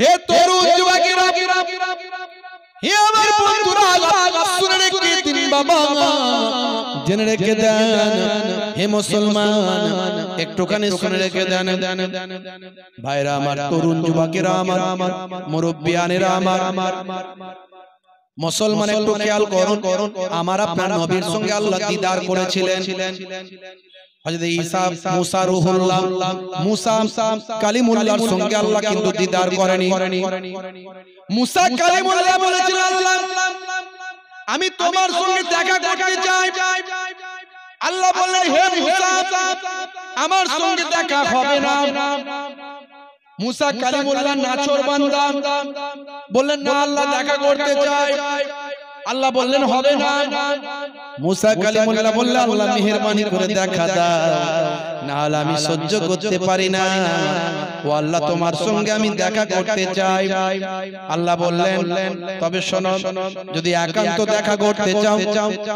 হে তরুণ যুবকেরা, হে আমার বন্ধুরা, শুনে রেখে দিন বাবা, জেনে রেখে দেন। হে মুসলমান, একটুখানি শুনে রেখে দেন ভাইরা আমার, তরুণ যুবকেরা আমার, মুরব্বিয়ানেরা আমার, মুসলমান একটু খেয়াল করুন। আমার আপনার নবীর সঙ্গে আল্লাহ দিদার করেছিলেন। হযরত ঈসা, মুসা রূহুল্লাহ, মুসা কালিমুল্লাহর সঙ্গে আল্লাহ কিন্তু দিদার করেনি। মুসা কালিমুল্লাহ বলেছিলেন, আল্লাহ আমি তোমার সঙ্গে দেখা করতে চাই। আল্লাহ বললেন, হে মুসা আমার সঙ্গে দেখা হবে না। মুসা কালিমুল্লাহ নাছোড় বান্দা, বললেন না আল্লাহ দেখা করতে চাই। আল্লাহ বললেন হবে না। মুসা কালিমুল্লাহ বললেন, আল্লাহ মেহেরবানি করে দেখা দাও, না হলে আমি সহ্য করতে পারি না। ও আল্লাহ তোমার সঙ্গে আমি দেখা করতে চাই। আল্লাহ বললেন, তবে শোনো, যদি একান্ত দেখা করতে চাও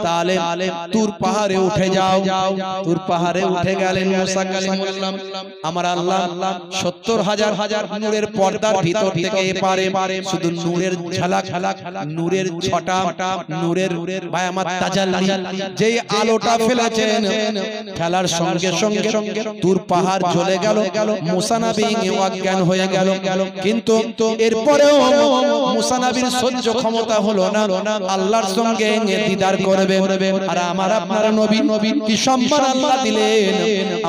তাহলে তুর পাহাড়ে উঠে যাও। তুর পাহাড়ে উঠে গেলেন মুসা কালিমুল্লাহ। আমার আল্লাহ 70,000 নূরের পর্দার ভিতর থেকে এপারে শুধু নূরের ঝলক, নূরের ছটা, নূরের ভাই আমার তাজাল্লি, যেই আলোটা ফেলেছেন, খেলার সঙ্গে সঙ্গে তুর পাহাড় জ্বলে গেল। মুসা নবী অজ্ঞান হয়ে গেল। কিন্তু এরপরেও মুসা নবীর সহ্য ক্ষমতা হলো না, আল্লাহর সঙ্গে দিদার করবে। আর আমার আপনার নবী কি সম্মান আল্লাহ দিলেন।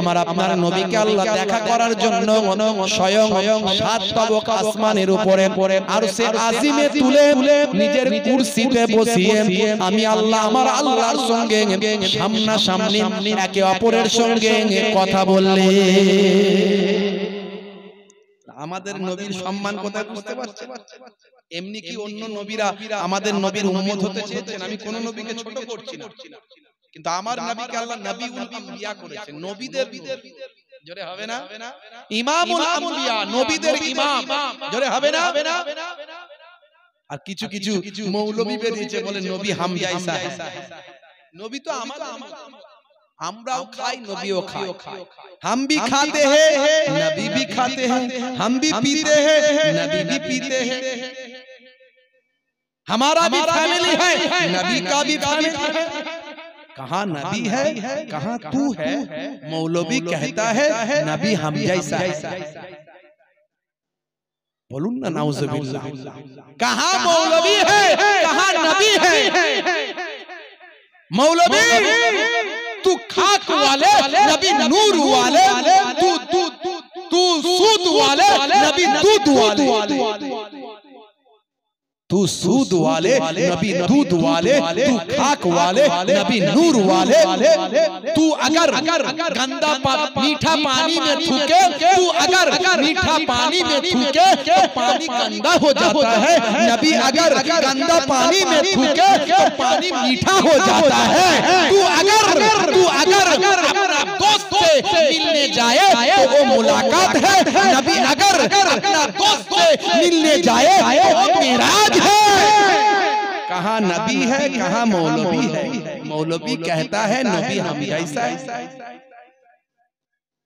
আমার আপনার নবীকে আল্লাহ দেখা করার জন্য স্বয়ং 7 তবক আসমানের উপরে আরশে আজিমে তুলে নিজের কুরসিতে বসিয়ে আমি আল্লাহ, আমার আল্লাহর সঙ্গে সামনাসামনি একে অপরের সঙ্গে কথা বললে। আমাদের নবীর সম্মান কোথায় বুঝতে পারছেন? এমনি কি অন্য নবীরা আমাদের নবীর উম্মত হতে চেয়েছেন? আমি কোন নবীকে ছোট করছি না, কিন্তু আমার নবীকে আল্লাহ নবীউল আম্বিয়া করেছেন, নবীদের জোরে হবে না, ইমামুল আম্বিয়া, নবীদের ইমাম, জোরে হবে না। আর কিছু কিছু মৌলবী বেরিয়েছে বলে নবী হামজা ঈসা। নবী তো আমাদের, আমরাও খাই, নবীও খায়। हम भी खाते हैं, नबी भी खाते हैं, हम भी पीते हैं, नबी भी पीते हैं। हमारा भी फैमिली है, नबी का भी फैमिली है। कहाँ नबी है, कहाँ तू है? मौलवी कहता है नबी हम जैसा है। बोलूं ना नाउज़ुबिल्लाह। कहाँ मौलवी है, कहाँ नबी है? मौलवी तू खाक वाले, नबी नूर वाले, तू सूद वाले, नबी दूध वाले। तू सूद वाले, नबी दूध वाले, तू खाक वाले, नबी नूर वाले। तू अगर गंदा मीठा पानी में थूके, तू अगर मीठा पानी में थूके तो पानी गंदा हो जाता है। नबी अगर गंदा पानी में थूके तो पानी मीठा हो जाता है। तू अगर अपना दोस्त से मिलने जाए तो वो मुलाकात है। नबी अगर अपना दोस्त से मिलने जाए तो वो मिराज है। कहाँ नबी है, कहाँ मौलवी है? मौलवी कहता है नबी हम जैसा है।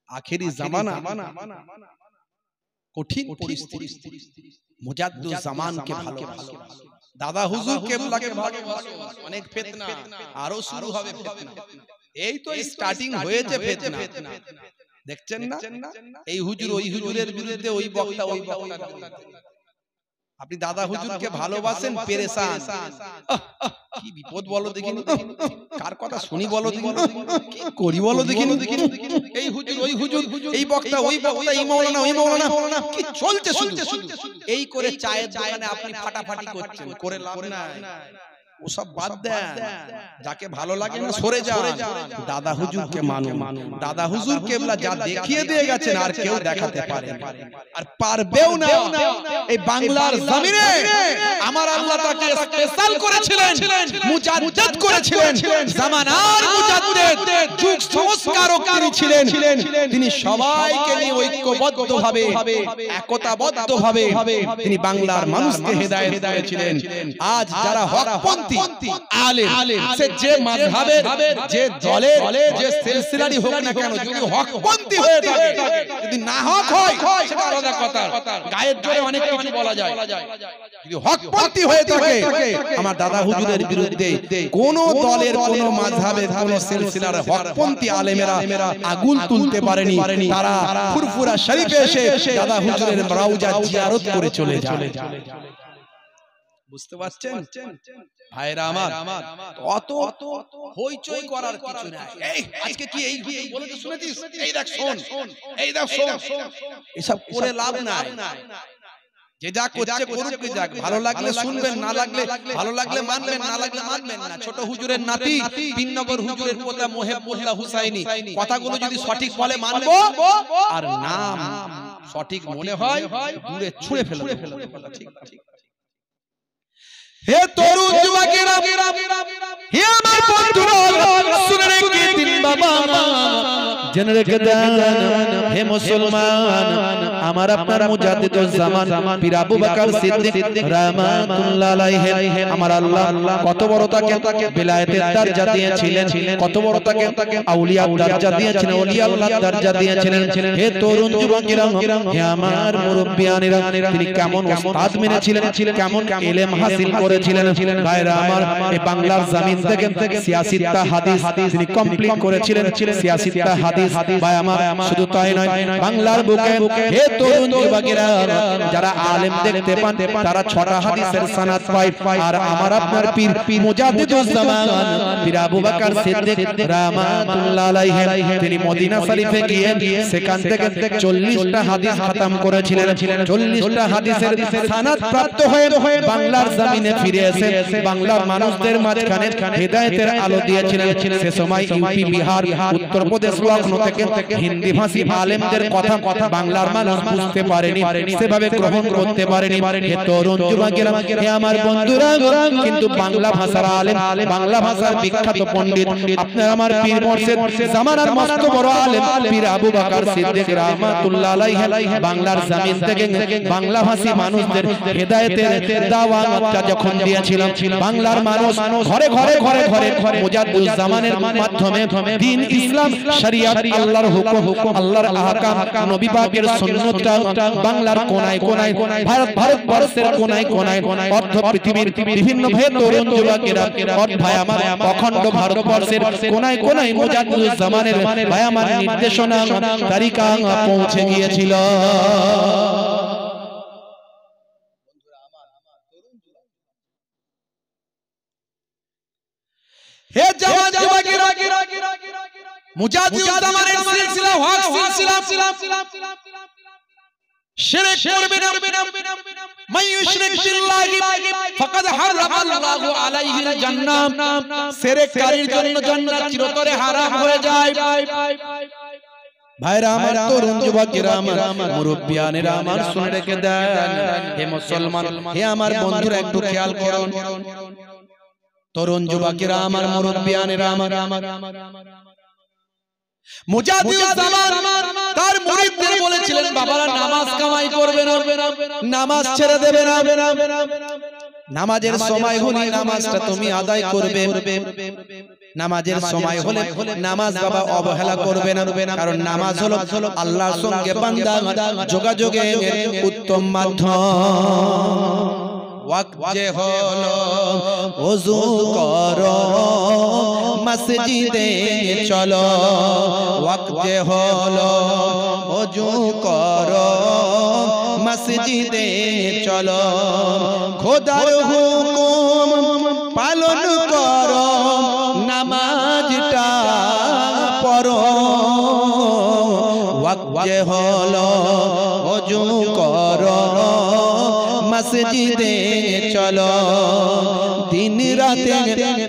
आखिरी जमाना কঠিন পরিস্থিতি, মুজাদ্দুদ জামান কে ভালোবাসো, দাদা হুজুর কেবলাকে ভালোবাসো। অনেক ফিতনা, আরো শুরু হবে ফিতনা। এই তো স্টার্টিং হয়েছে ফিতনা, দেখছেন না? এই হুজুর ওই হুজুরের বিরুদ্ধে, ওই বক্তা ওই বক্তার বিরুদ্ধে। আপনি দাদা হুজুরকে ভালোবাসেন, পেরেশান। কি বিপদ বলো দেখিনি, কার কথা শুনি বলো দেখিনি, কি করি বলো দেখিনি। এই হুজুর ওই হুজুর, এই বক্তা ওই বক্তা, এই মাওলানা ওই মাওলানা, কি চলছে শুধু। এই করে চায়ের দোকানে আপনি ফাটাফাটি করছেন, করে লাভ নাই। ওসব বাদ দেন, যাকে ভালো লাগে না সরে যান। দাদা হুজুরকে মানুন। দাদা হুজুর কেবলা যা দেখিয়ে দিয়ে গেছেন আর কেউ দেখাতে পারে আর পারবেও না। এই বাংলার জমিনে আমার আল্লাহ তাকে স্পেশাল করেছিলেন, মুজাদ্দিদ করেছিলেন, জামানার মুজাদ্দিদ, যুগ সংস্কারক ছিলেন। তিনি সবাইকে নিয়ে ঐক্যবদ্ধভাবে, একতাবদ্ধভাবে তিনি বাংলার মানুষকে হেদায়েত করেছিলেন। আজ যারা হকপন্থী আলেম সে যে মাযহাবের যে দলের যে সিলসিলারই হোক না কেন, যদি হকপন্থী হয়ে থাকে, যদি না হক হয় সেটা আলাদা কথা, গায়ের জোরে অনেক কিছু বলা যায়। যদি হকপন্থী হয়ে থাকে, আমার দাদা হুজুরের বিরুদ্ধে কোন দলের কোন মাযহাবের কোন সিলসিলার হকপন্থী আলেমেরা আগুন তুলতে পারেনি। তারা ফুরফুরা শরীফে এসে দাদা হুজুরের রওজা জিয়ারত করে চলে যায়। বুঝতে পারছেন ভাইরা আমার? অত হইচই করার কিছু নাই। এই আজকে কি এই বলেতে শুনেছিস? এই দেখ শোন, এই দেখ শোন, এসব করে লাভ নাই। যে যা করছে করুক, যাক, ভালো লাগলে শুনবেন, না লাগলে ভালো লাগলে মানবেন, না লাগলে মানবেন না। ছোট হুজুরের নাতি তিননগর হুজুরের পোতা মোহেবুল্লাহ হুসাইনি কথাগুলো যদি সঠিক বলে মানবো, আর নাম সঠিক মনে হয় দূরে ছুঁড়ে ফেলবো। ঠিক ঠিক। হে তরুণ যুবকেরা, হে আমার বন্ধুরা, শুনে রেখে দিন বাবা, জেনে রেখে দেন হে মুসলমান, আমার আপনার মুজাদ্দিদুজ জামান পীর আবু বকর সিদ্দিক রাহমাতুল্লাহ আলাইহি, আমার আল্লাহ কত বড় তাকে বিলায়েতের দরজা দিয়েছিলেন, কত বড় তাকে আউলিয়ার দরজা দিয়েছিলেন, ওলিয়া আল্লাহর দরজা দিয়েছিলেন। হে তরুণ যুবকেরা, হে আমার মুরব্বিয়ানেরা, তিনি কেমন উস্তাদ মেনেছিলেন, কেমন ইলম হাসিল করেছিলেন। ভাইরা আমার, এই বাংলার জমিন থেকে 86টা হাদিস তিনি কমপ্লিট করেছিলেন। 86টা হাদিস ভাই আমার, শুধু তাই নয়, বাংলার বুকে হে তরুণ যুবকেরা, যারা আলেম দেখতে পান তারা 6টা হাদিসের সনদ পায়। আর আমার আপনার পীর মুজাদ্দিদুজ জামান পীর আবু বকর সিদ্দিক রাহমাতুল্লাহ আলাইহি, তিনি মদিনা শরীফে গিয়ে সেখান থেকে 40টা হাদিস খতম করেছিলেন। 40টা হাদিসের সনদ প্রাপ্ত হয়ে বাংলার জমিনে ফিরে এসে বাংলার মানুষদের মাঝখানে হিদায়াতের আলো দিয়েছিলেন। সে সময় ইউপি, বিহার, উত্তরপ্রদেশ, লখনউ থেকে হিন্দি ভাষী আলেমদের কথা বাংলার মানুষ বুঝতে পারেনি, সেভাবে গ্রহণ করতে পারেনি। হে তরুণ যুবকেরা, হে আমার বন্ধুরা, কিন্তু বাংলা ভাষার আলেম, বাংলা ভাষার বিখ্যাত পণ্ডিত আপনার আমার পীর মুর্শিদ জামানার মস্ত বড় আলেম পীর আবু বকর সিদ্দিক রাহমাতুল্লাহ আলাইহি, বাংলার জমিন থেকে বাংলা ভাষী মানুষদের হিদায়াতের দাওয়াতটা যখন দিয়েছিলেন, বাংলার মানুষ ঘরে ঘরে ঘরে ঘরে মুজাদ্দিদুজ জামানের মাধ্যমে দ্বীন ইসলাম, শরিয়ত, আল্লাহর হুকুম, আল্লাহর আহকাম, নবী পাকের সুন্নাতটা বাংলার কোনায় কোনায়, ভারতবর্ষের কোনায় কোনায়, অর্ধ পৃথিবীর বিভিন্ন তরুণ যুবকেরা, ভাই আমার অখণ্ড ভারতবর্ষের কোনায় কোনায় মুজাদ্দিদুজ জামানের ভাই আমার নির্দেশনা তারিকা পৌঁছে গিয়েছিল। হে জামান যুবকেরা, মুজাদ্দিদুজ জামানের সিলসিলা হক সিলসিলা, শিরক করবে না, মান ইউশরিক বিল্লাহি ফাকাদ হারামাল্লাহু আলাইহিল জান্নাহ, শিরককারীর জন্য জান্নাত চিরতরে হারাম হয়ে যায়। ভাইরা আমার, তরুণ যুবকেরা, আমার মুরব্বিয়ানেরা আমার, শুনে রেখে দেন হে মুসলমান, হে আমার বন্ধুরা, একটু খেয়াল করুন। তরুণ যুবকেরা আমার, মুরব্বিয়ানেরা আমার, মুজাদ্দিদুজ জামান তার মুরিদদের বলেছিলেন, বাবারা নামাজ কামাই করবে না, নামাজ ছেড়ে দেবে না, নামাজের সময় হলে নামাজটা তুমি আদায় করবে, নামাজের সময় হলে নামাজ বাবা অবহেলা করবে না, কারণ নামাজ হলো আল্লাহর সঙ্গে বান্দা যোগাযোগের উত্তম মাধ্যম। ওয়াক্ত যে হলো ওযু করো মসজিদে চলো, ওয়াক্ত যে হলো ওযু করো মসজিদে চলো, খোদার হুকুম পালন করো, নামাজটা পড়ো। ওয়াক্ত যে হলো ওযু করো মসজিদে চলো, দিন রাতে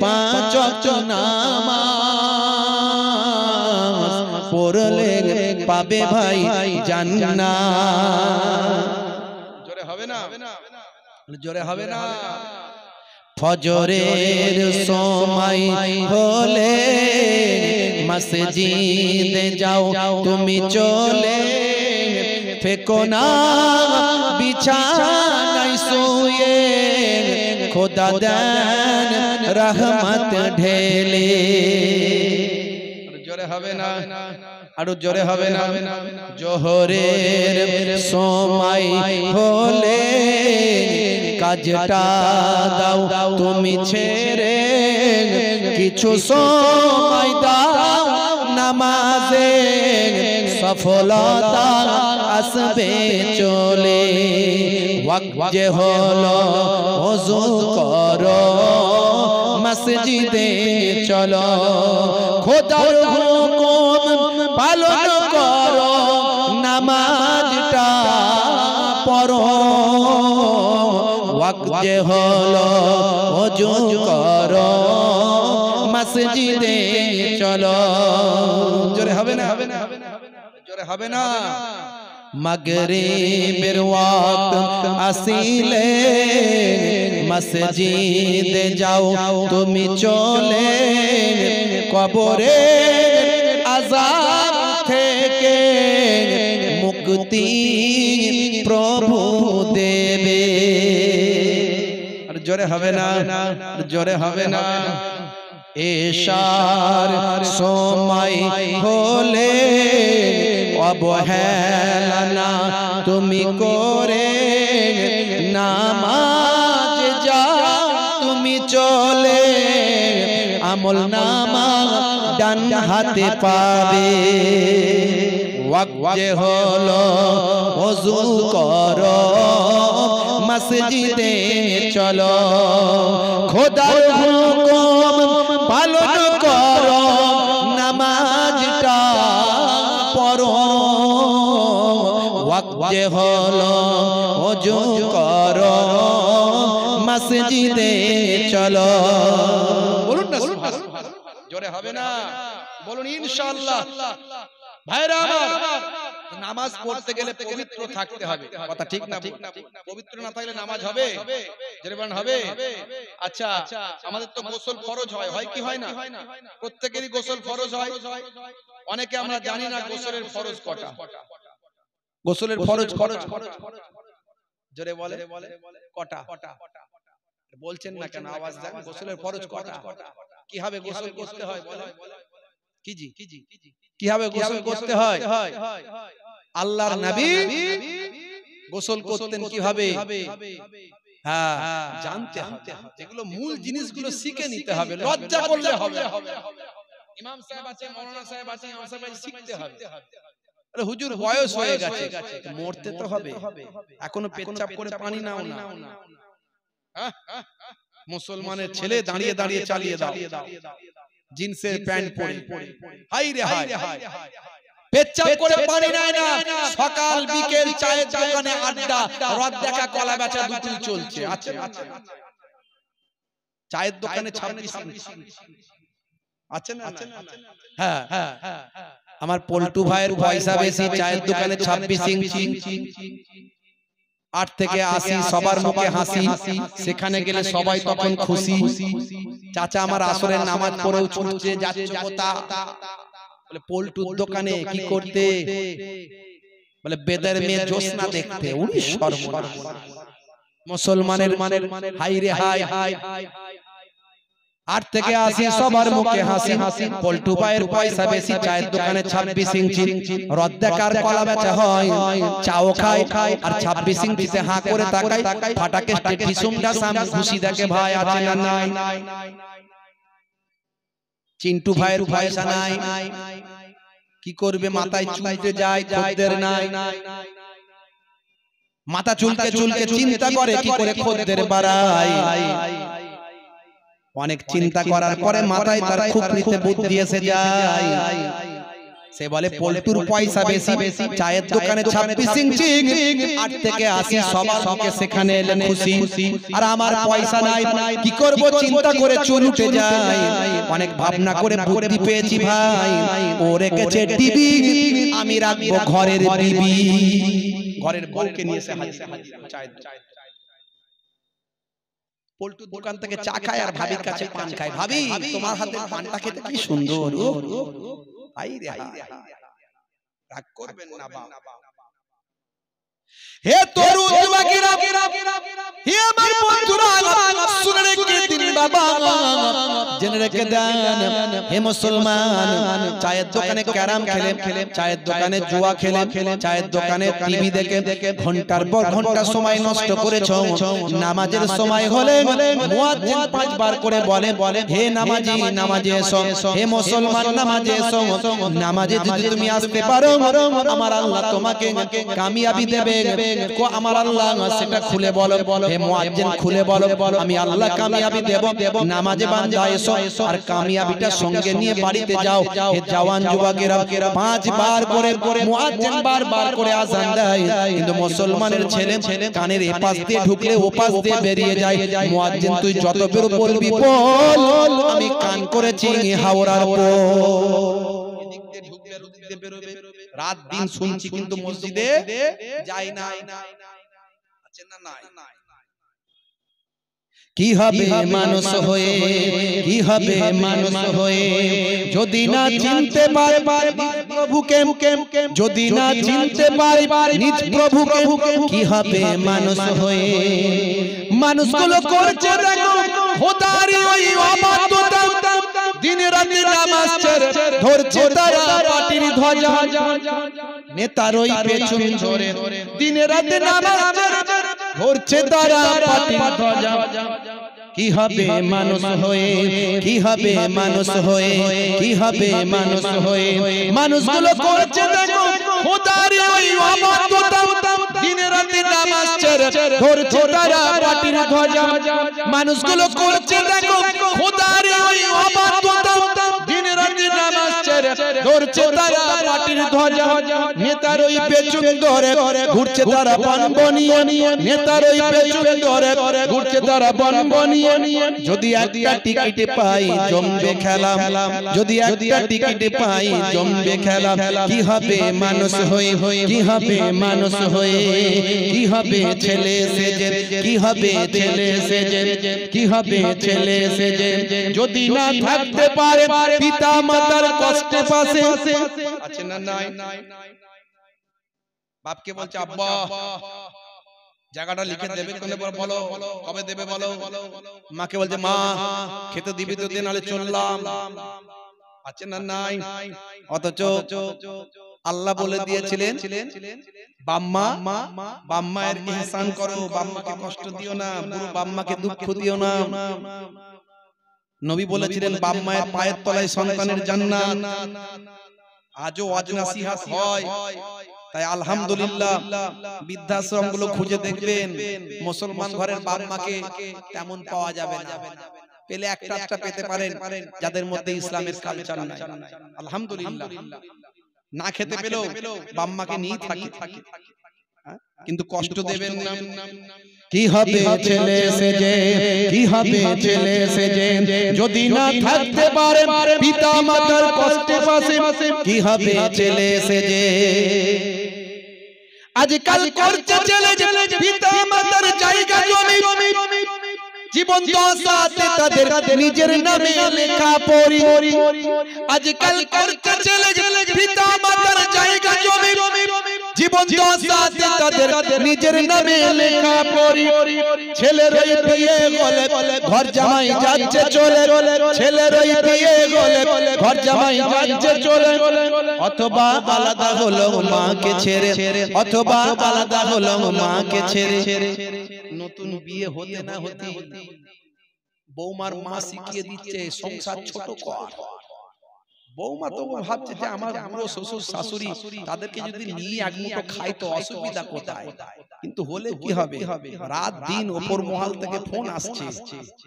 5 ওয়াক্ত নামাজ পড়লে পাবে ভাই জান্নাত। জোরে হবে না? জোরে হবে না? ফজরের সময় হলে মসজিদে যাও তুমি চলে, ফেকো না বিছানায় শুয়ে, খোদা দেন রহমত ঢেলে। জোরে হবে না, আরো জোরে হবে না। জোহরের সময় হলে কাজটা দাও তুমি ছেড়ে, কিছু সময় দাও নামাজে, সফলতা আসবে চলে। ওয়াক্ত যে হলো ওযু করো, মসজিদে চলো, খোদার হুকুম পালন করো, নামাজটা পড়ো। ওয়াক্ত যে হলো ওযু করো, মসজিদে চলো। জোরে হবে না, জোরে হবে না। মাগরিবের ওয়াক্ত আসিলে মসজিদে যাও তুমি চলে, কবরের আযাব থেকে মুক্তি প্রভু দেবে। আর জোরে হবে না, জোরে হবে না। এশার সময় হলে অবহেলা না তুমি করে, নামাজ যাও তুমি চলে, আমল নামা ডান হাতে পাবে। ওয়াক্ত যে হলো ওযু করো, মসজিদে চলো, খোদার হুকুম পালন করো, নামাজটা পড়ো। ওয়াক্ত যে হলো ওযু করো, মসজিদে চলো। বলুন না সুবহানাল্লাহ, জোরে হবে না, বলুন ইনশাআল্লাহ। ভাইরা আমার, নামাজ পড়তে গেলে পবিত্র থাকতে হবে, কথা ঠিক না? পবিত্র না থাকলে নামাজ হবে? জোরে বলেন হবে? আচ্ছা, আমাদের তো গোসল ফরজ হয়, হয় কি হয় না? প্রত্যেকেরই গোসল ফরজ হয়। অনেকে আমরা জানি না গোসলের ফরজ কটা। গোসলের ফরজ কটা? জোরে বলে কটা? বলছেন না কেন? আওয়াজ দেন। গোসলের ফরজ কটা? কিভাবে গোসল করতে হয় বলেন? কিভাবে গোসল করতে হয়? আল্লাহর নবী গোসল করতেন কিভাবে? হ্যাঁ, জানতে হবে। এগুলো মূল জিনিসগুলো শিখে নিতে হবে, লজ্জা করলে হবে। ইমাম সাহেব আছে, মাওলানা সাহেব আছে, ইমাম সাহেব শিখতে হবে। আরে হুজুর বয়স হয়ে গেছে, মরতে তো হবে, এখনো পেচ্ছাপ করে পানি নাও না। মুসলমানের ছেলে দাঁড়িয়ে দাঁড়িয়ে চালিয়ে দাও, জিন্সের প্যান্ট পরে, হাই রে হাই, পেচ্ছাপ করে পানি নেয় না। সকাল বিকেল চায়ের দোকানে আড্ডা, রদ দেখা কলা বেচা দুটোই চলছে। আছে চায়ের দোকানে 26 আছে না? হ্যাঁ, আমার পল্টু ভাইয়ের পয়সা বেশি, চায়ের দোকানে 26 ইঞ্চি। 8 থেকে 80 সবার মুখে হাসি, সেখানে গেলে সবাই তখন খুশি। চাচা আমার আসরের নামাজ পড়েও ছুটছে, যাচ্ছে কোথা? বলে পল্টুর দোকানে। কি করতে? বলে বেদের মেয়ে জোসনা দেখতে। উনি সর্বনাশ, মুসলমানের হাই রে হাই। 8 থেকে 80 সবার মুখে হাসি, পল্টু ভাইয়ের পয়সা বেশি, চায়ের দোকানে 26 ইঞ্চি, রদ দেখার কলা বেচা হয়, চাও খায় আর 26 ইঞ্চিতে হাঁ করে তাকায়। ফাটাকে টিসুমটা সামনে খুশি দেখে, ভাই আছে না নাই? চিন্টু ভাইয়ের পয়সা নাই, কি করবে? মাথায় চুলতে যায়, খদ্দের নাই। মাথা চুলকে চুলকে চিন্তা করে কি করে খদ্দের বাড়ায়। অনেক চিন্তা করার পরে মাথায় তার খুপড়িতে বুদ্ধি এসে যায়। সে বলে পল্টুর পয়সা বেশি, চায়ের দোকানে 26 ইঞ্চি, 8 থেকে 80 সবার মুখে সেখানে এলেন খুশি, আর আমার পয়সা নাই, কি করব? চিন্তা করে চুল উঠে যায়। অনেক ভাবনা করে বুদ্ধি পেয়েছি ভাই, ও রেখেছে টিভি, আমি রাখবো ঘরের বিবি। ঘরের বউকে নিয়ে এসে হাজির চায়ের দোকানে। পল্টুর দোকান থেকে চা খায় আর ভাবির কাছে পান খায়। ভাবি, তোমার হাতের পানটা খেতে কি সুন্দর। আই রে হাই, রাগ করবেন না বাবা। হে তরুণ যুবকেরা, হে আমার বন্ধুরা, রেখে দেন হে মুসলমান চায়ের দোকানে ক্যারাম খেলে চায়ের দোকানে জুয়া খেলে চায়ের দোকানে টিভি দেখে ঘন্টার পর ঘন্টা সময় নষ্ট করেছো নামাজের সময় হলে মুয়াজ্জিন 5 বার করে বলে হে নামাজি নামাজে এসো হে মুসলমান নামাজে এসো নামাজে যদি তুমি আসতে পারো আমার আল্লাহ তোমাকে কামিয়াবি দেবে আমার আল্লাহ সেটা খুলে বলো হে মুয়াজ্জিন খুলে বলো আমি আল্লাহ কামিয়াবি দেব নামাজে বান্দা এসো আর কামিয়াবিটা সঙ্গে নিয়ে বাড়িতে যাও হে জওয়ান যুবকেরা 5 বার করে মুয়াজ্জিন বারবার করে আযান দেয় কিন্তু মুসলমানের ছেলে কানের এপাশ দিয়ে ঢুকলে ওপাশ দিয়ে বেরিয়ে যায় মুয়াজ্জিন তুই যত বের বলবি বল আমি কান করেছি হাওড়ার পর এদিক দিয়ে ঢুকবে আর ওদিক দিয়ে বেরোবে রাত দিন শুনছি কিন্তু মসজিদে যাই না আছে না নাই কি হবে মানুষ হয়ে কি হবে মানুষ হয়ে যদি না চিনতে পারে প্রভুকে যদি না চিনতে পারে নিজ প্রভুকে কি হবে মানুষ হয়ে মানুষগুলো করছে দেখো খোদারি ওই অবাধ্যতা দিন রাতে নামাজ ছেড়ে ধরছে তারা পাটির ধ্বজা নেতার ওই পেছন ধরে দিন রাতে নামাজ ছেড়ে ধরছে তারা পাটির ধ্বজা কি হবে মানুষ হয়ে কি হবে মানুষ হয়ে কি হবে মানুষ হয়ে মানুষগুলো করছে দেখো খোদারি ওই অবাধ্যতা দিন রাতে নামাজ ছেড়ে ধরছে তারা পাটির ধ্বজা মানুষগুলো করছে দেখো খোদারি ওই অবাধ্যতা দিন রাতে নামাজ ছেড়ে ধরছে তারা পাটির ধ্বজা নেতার ওই পেছন ধরে ঘুরছে তারা বনবনিয়ে নেতার ওই পেছন ধরে ঘুরছে তারা বনবনিয়ে যদি একটা টিকিট পাই জমবে খেলা যদি একটা টিকিট পাই জমবে খেলা কি হবে মানুষ হয়ে কি হবে মানুষ হয়ে কি হবে ছেলে সেজে কি হবে ছেলে সেজে কি হবে ছেলে সেজে যদি না থাকতে পারে পিতা মাতার কষ্টে পাশে আছে না নাই বাপকে বলছে আব্বা জায়গাটা লিখে দেবে কোনে বলো কবে দেবে বলো মাকে বলছে মা খেতে দিবি তো দিন নালে চললাম আছে না নাই অথচ আল্লাহ বলে দিয়েছিলেন বাম্মার ইহসান করো বাম্মাকে কষ্ট দিও না বুড়ো বাম্মাকে দুঃখ দিও না নবী বলেছিলেন বাম্মায়ের পায়ের তলায় সন্তানের জান্নাত আজও ওয়াজ নসিহত হয় তাই আলহামদুলিল্লাহ বৃদ্ধাশ্রম গুলো খুঁজে দেখবেন মুসলমান ঘরের বাপ মাকে তেমন পাওয়া যাবে না পেলে একটা পেতে পারেন যাদের মধ্যে ইসলামের কালচার নাই আলহামদুলিল্লাহ না খেতে পেলেও বাপ মাকে নিয়ে থাকি কিন্তু কষ্ট দেবেন না কি হবে ছেলে সেজে কি হবে ছেলে সেজে যদি না থাকতে পারে পিতা মাতার কষ্টে পাশে কি হবে ছেলে সেজে আজকাল করছে ছেলে পিতা মাতার জায়গা জমি জীবন দশাতে তাদের নিজের নামে লেখা পড়ি আজকাল করছে ছেলে পিতা মাতার জায়গা জমি জীবন দশাতে তাদের নিজের নামে লেখা পড়ি ছেলের ওই বিয়ে গলে ঘর জামাই যাচ্ছে চলে ছেলের ওই বিয়ে গলে ঘর জামাই যাচ্ছে চলে অথবা আলাদা হলো মাকে ছেড়ে অথবা আলাদা হলো মাকে ছেড়ে নতুন বিয়ে হতে না হতে বৌমার মা শিখিয়ে দিচ্ছে সংসার ছোট কর বৌমা তো ভাবছে যে আমার বুড়ো শ্বশুর শাশুড়ি তাদেরকে যদি নিয়ে এক মুঠো খাই তো অসুবিধা কোথায় কিন্তু হলে কি হবে রাত দিন ওপর মহল থেকে ফোন আসছে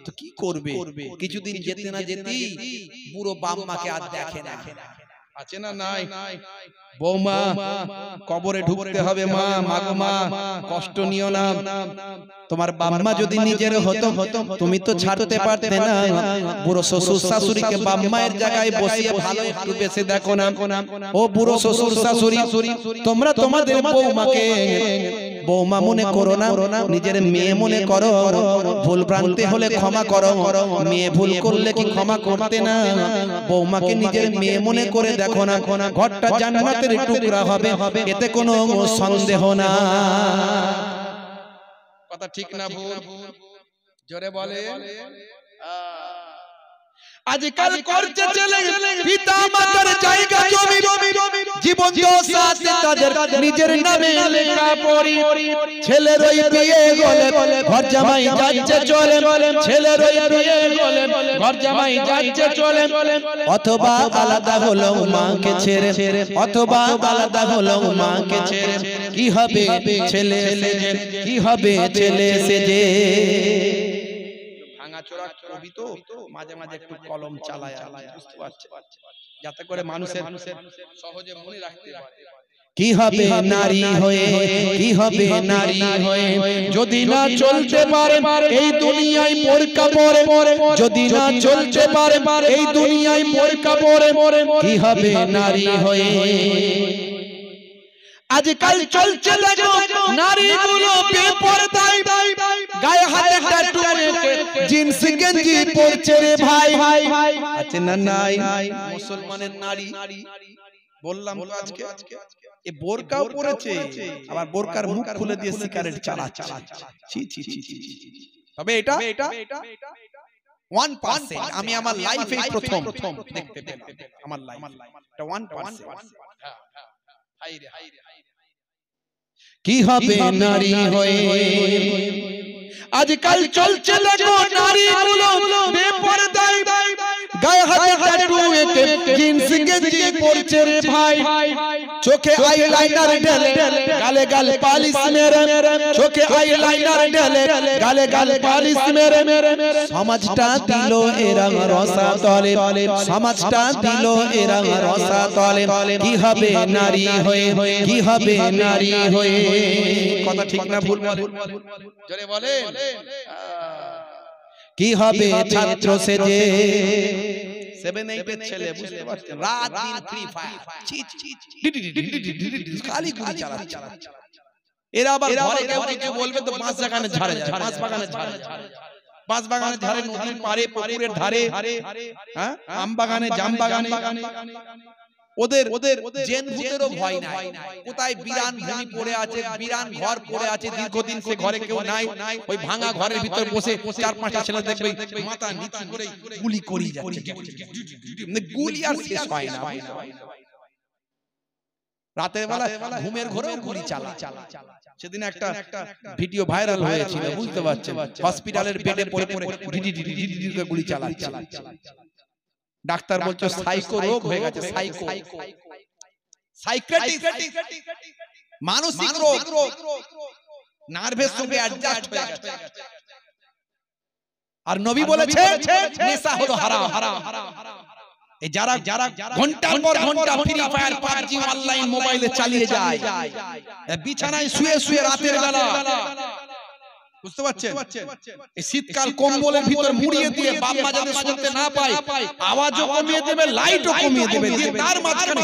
তো কি করবে কিছুদিন যেতে না যেতেই বুড়ো বাপ মাকে আর দেখে না আছে না নাই বৌমা কবরে ঢুকতে হবে মা মাগো মা কষ্ট নিও না তোমার বাম্মা যদি নিজের হতো তুমি তো ছাড়তে পারতে না বুড়ো শ্বশুর শাশুড়িকে বাম্মায়ের জায়গায় বসিয়ে ভালো একটু বেশি দেখো না ও বুড়ো শ্বশুর শাশুড়ি তোমরা তোমাদের বৌমাকে বৌমা মনে করো না নিজের মেয়ে মনে করো ভুল ভ্রান্তি হলে ক্ষমা করো মেয়ে ভুল করলে কি ক্ষমা করতে না বৌমাকে নিজের মেয়ে মনে করে দেখো না ঘরটা জান্নাতের টুকরা হবে এতে কোনো সন্দেহ না কথা ঠিক না ভুল জোরে বলে আজকাল করছে ছেলে পিতা মাতার জায়গা জমি জীবন দশাতে তাদের নিজের নামে লেখা পড়ি ছেলের ওই বিয়ে গলে ঘর জামাই যাচ্ছে চলে ছেলের ওই বিয়ে গলে ঘর জামাই যাচ্ছে চলে অথবা আলাদা হলো মাকে ছেড়ে অথবা আলাদা হলো মাকে ছেড়ে কি হবে ছেলে সেজে কি হবে ছেলে সেজে ভাঙাচোরা কবি তো মাঝে মাঝে একটু কলম চালায় বুঝতে পারছে যাতে করে মানুষের সহজে মনে রাখতে পারে কি হবে নারী হয়ে কি হবে নারী হয়ে যদি না চলতে পারে এই দুনিয়ায় বোরকা পরে যদি না চলতে পারে এই দুনিয়ায় বোরকা পরে কি হবে নারী হয়ে আজকাল চলছে দেখো নারীগুলো বেপরদায় গায়ে হাতে ট্যাটু জিন্স গেঞ্জি পরছে রে ভাই আছে না নাই মুসলমানের নারী বললাম তো আজকে এ বোরকাও পরেছে আবার বোরকার মুখ খুলে দিয়ে সিগারেট চালাচ্ছে ছি ছি ছি তবে এটা 1% আমি আমার লাইফে প্রথম দেখতে পেলাম আমার লাইফ এটা 1% হাইরে কি হবে নারী হয়ে আজকাল চলছে দেখো নারীগুলো বেপরদায় গায়ে হাতে ট্যাটু এঁকে জিন্স গেঞ্জি পরছে রে ভাই চোখে আইলাইনার ঢেলে গালে গালে পালিশ মেরে চোখে আইলাইনার ঢেলে গালে গালে পালিশ মেরে সমাজটা দিল এরা রসা তলে সমাজটা দিল এরা রসা তলে কি হবে নারী হয়ে কি হবে নারী হয়ে কথা ঠিক না ভুল জোরে বলেন কি হবে ছাত্র সেজে 7-8 এর ছেলে বুঝতে পারছেন রাত দিন ফ্রি ফায়ার খালি গুলি চালাচ্ছে এরা আবার ঘরে কেউ কিছু বলবে তো বাঁশ বাগানে ঝাড়ে যায় বাঁশ বাগানে ঝাড়ে বাঁশ বাগানে ঝাড়ে নদীর পাড়ে পুকুরের ধারে হ্যাঁ আম বাগানে জাম বাগানে ওদের জেন ভূতেরও ভয় নাই কোথায় বিরান ভূমি পড়ে আছে বিরান ঘর পড়ে আছে দীর্ঘদিন সে ঘরে কেউ নাই ওই ভাঙা ঘরের ভিতর বসে চার পাঁচটা ছেলে দেখবে মাথা নিচু করে গুলি করি যাচ্ছে গুলি আর শেষ হয় না রাতের বেলা ঘুমের ঘরেও গুলি চালায় সেদিন একটা ভিডিও ভাইরাল হয়েছিল বুঝতে পারছেন হসপিটালের বেডে পড়ে পড়ে গুলি চালাচ্ছে ডাক্তার বলছে সাইকো রোগ হয়ে গেছে সাইকো সাইকিয়াট্রিক মানসিক রোগ নার্ভের সঙ্গে অ্যাডজাস্ট হয়ে গেছে আর নবী বলেছে নেশা হলো হারাম এই যারা ঘন্টার পর ঘন্টা ফ্রি ফায়ার পাবজি অনলাইন মোবাইলে চালিয়ে যায় বিছানায় শুয়ে শুয়ে রাতের বেলা বুঝতে পারছেন এই শীতকাল কম্বলের ভিতর মুড়িয়ে দিয়ে বাপ মা যাতে শুনতে না পায় আওয়াজও কমিয়ে দেবে লাইটও কমিয়ে দেবে দিয়ে তার মাঝখানে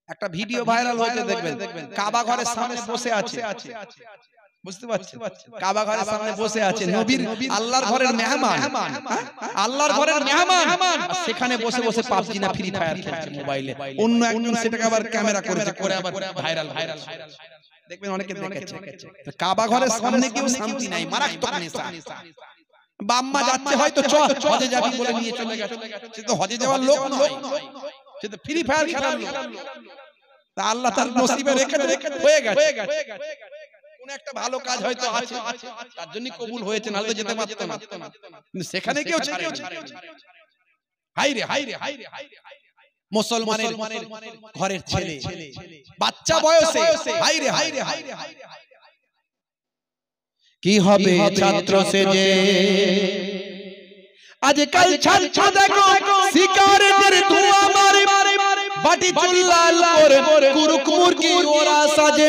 একটা ভিডিও ভাইরাল হয়েছে দেখবেন কাবা ঘরের সামনে বসে আছে বুঝতে পারছেন কাবা ঘরের সামনে বসে আছে নবীর আল্লাহর ঘরের মেহমান আল্লাহর ঘরের মেহমান সেখানে বসে বসে পাবজি না ফ্রি ফায়ার খেলছে মোবাইলে অন্য একজন সেটাকে আবার ক্যামেরা করেছে করে আবার ভাইরাল দেখবেন অনেকে দেখেছে কাবা ঘরের সামনে কেউ শান্তি নাই মারাত্মক নেশা বাম্মা যাচ্ছে হয়তো হজে যাবি বলে নিয়ে চলে গেছে সে তো হজে যাওয়ার লোক নয় সে তো ফ্রি ফায়ার খেলার লোক তা আল্লাহ তার নসিবে রেখে হয়ে গেছে কোন একটা ভালো কাজ হয়তো আছে তার জন্য কবুল হয়েছে নালে যেতে পারতো না কিন্তু সেখানে কেউ ছাড়ে হাইরে হাইরে হাইরে মুসলমানের ঘরের ছেলে বাচ্চা বয়সে হাইরে হাইরে হাইরে কি হবে ছাত্র সেজে আজকাল ছাত্র দেখো সিগারেটের ধোঁয়া মারে বাটি চুল্লাল করে কুরুক মুরগি ওরা সাজে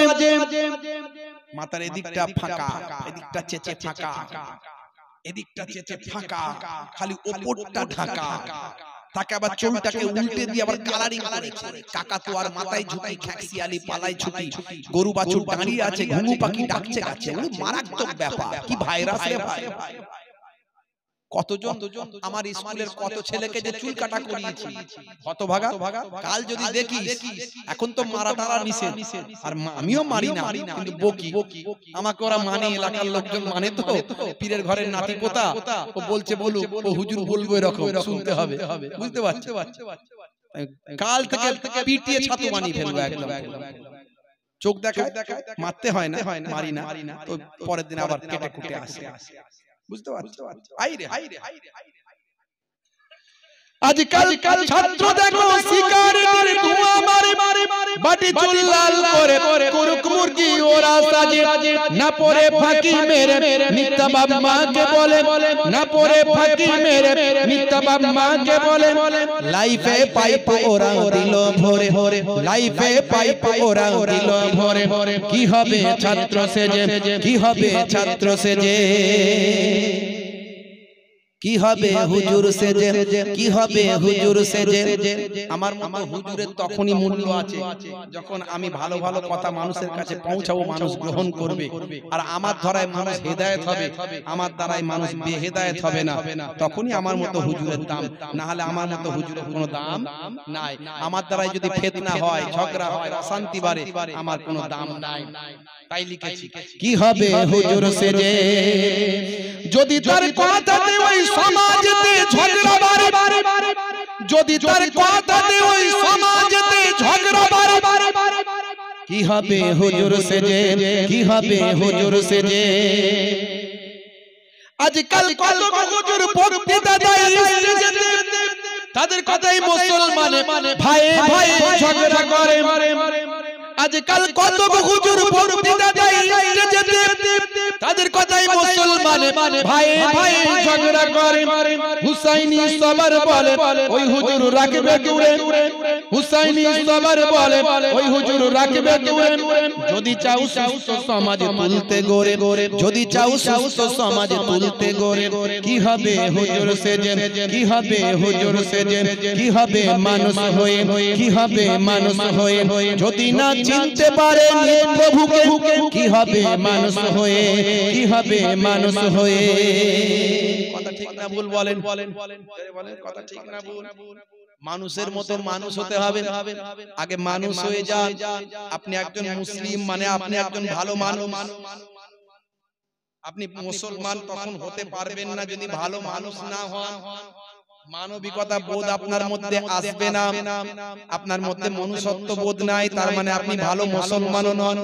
মাথার এদিকটা ফাঁকা এদিকটা চেচে ফাঁকা এদিকটা চেচে ফাঁকা খালি ওপরটা ঢাকা তাকে আবার চুলটাকে উল্টে দিয়ে আবার কালারিং করেছে কাকাতো আর মাথায় ঝুঁকি খ্যাক্সিয়ালি পালায় ছুটি গরু বাছুর দাঁড়িয়ে আছে ঘুঘু পাখি ডাকছে গাছে মারাত্মক ব্যাপার কি ভাইরাস রে ভাই কতজন আমার স্কুলের কত ছেলেকে যে চুল কাটা করিয়েছি হতভাগা। কাল যদি দেখি এখন তো মারা টারা নিষেধ, আর আমিও মারি না কিন্তু বকি, আমাকে ওরা মানে, এলাকার লোকজন মানে, তো পীরের ঘরের নাতি পোতা ও বলছে বলুক, ও হুজুর বলবো এরকম শুনতে হবে, বুঝতে পারছো? কাল থেকে পিটিয়ে ছাতু বানিয়ে ফেলবো একদম। চোখ দেখায় মারতে হয় না, মারি না, তো পরের দিন আবার কেটে কুটে আসে, বুঝতে পারছো? আজকাল ছাত্র দেখো শিকারের ধোঁয়া মারে, বাটি চুল লাল করে কুরুক মুরগি ওরা সাজে, না পরে ফাঁকি মেরে মিথ্যা বাপ মাকে বলে, না পরে ফাঁকি মেরে মিথ্যা বাপ মাকে বলে। লাইফে পাইপ ওরা দিল ভরে, লাইফে পাইপ ওরা দিল ভরে। কি হবে ছাত্র সেজে, কি হবে ছাত্র সেজে, কি হবে হুজুর সেজে, কি হবে হুজুর সেজে। আমার মতো হুজুরের তখনই মূল্য আছে যখন আমি ভালো ভালো কথা মানুষের কাছে পৌঁছাবো, মানুষ গ্রহণ করবে, আর আমার দ্বারায় মানুষ হেদায়েত হবে, আমার দ্বারাই মানুষ বেহেদায়েত হবে না, তখনই আমার মতো হুজুরের দাম। না হলে আমার মতো হুজুরের কোনো দাম নাই। আমার দ্বারাই যদি ফিতনা হয়, ঝগড়া হয়, অশান্তি বাড়ে, আমার কোনো দাম নাই। তাই লিখেছি কি হবে হুজুর সেজে, যদি তার কথাতে ওই সমাজেতে ঝগড়া বাড়ে, যদি তার কথাতে ওই সমাজেতে ঝগড়া বাড়ে। কি হবে হুজুর সেজে, কি হবে হুজুর সেজে। আজকাল কত হুজুর বক্তৃতা দেয় স্টেজেতে, তাদের কথাই মুসলমান ভাই ভাই ঝগড়া করে। আজকাল কত হুজুর বক্তৃতা দেয় স্টেজেতে, তাদের কথাই মুসলমান ভাই ভাই ঝগড়া করে। হুসাইনি সবার বলে ওই হুজুর রাখবে দূরে, হুসাইনি সবার বলে ওই হুজুর রাখবে দূরে। যদি চাও সুস্থ সমাজ তুলতে গড়ে, যদি চাও সুস্থ সমাজ তুলতে গড়ে। কি হবে হুজুর সেজে, কি হবে হুজুর সেজে, কি হবে মানুষ হয়ে, কি হবে মানুষ হয়ে। যদি না চিনতে পারে প্রভুকে, কি হবে মানুষ হয়ে, কি হবে মানুষ হয়ে। কথা ঠিক না ভুল বলেন, কথা ঠিক না ভুল। মানুষের মতো মানুষ হতে হবে, আগে মানুষ হয়ে যান। আপনি একজন মুসলিম মানে আপনি একজন ভালো মানুষ। আপনি মুসলমান তখন হতে পারবেন না যদি ভালো মানুষ না হন। মানবিকতা বোধ আপনার মধ্যে আসবে না, আপনার মধ্যে মনুষ্যত্ব বোধ নাই, তার মানে আপনি ভালো মুসলমানও নন।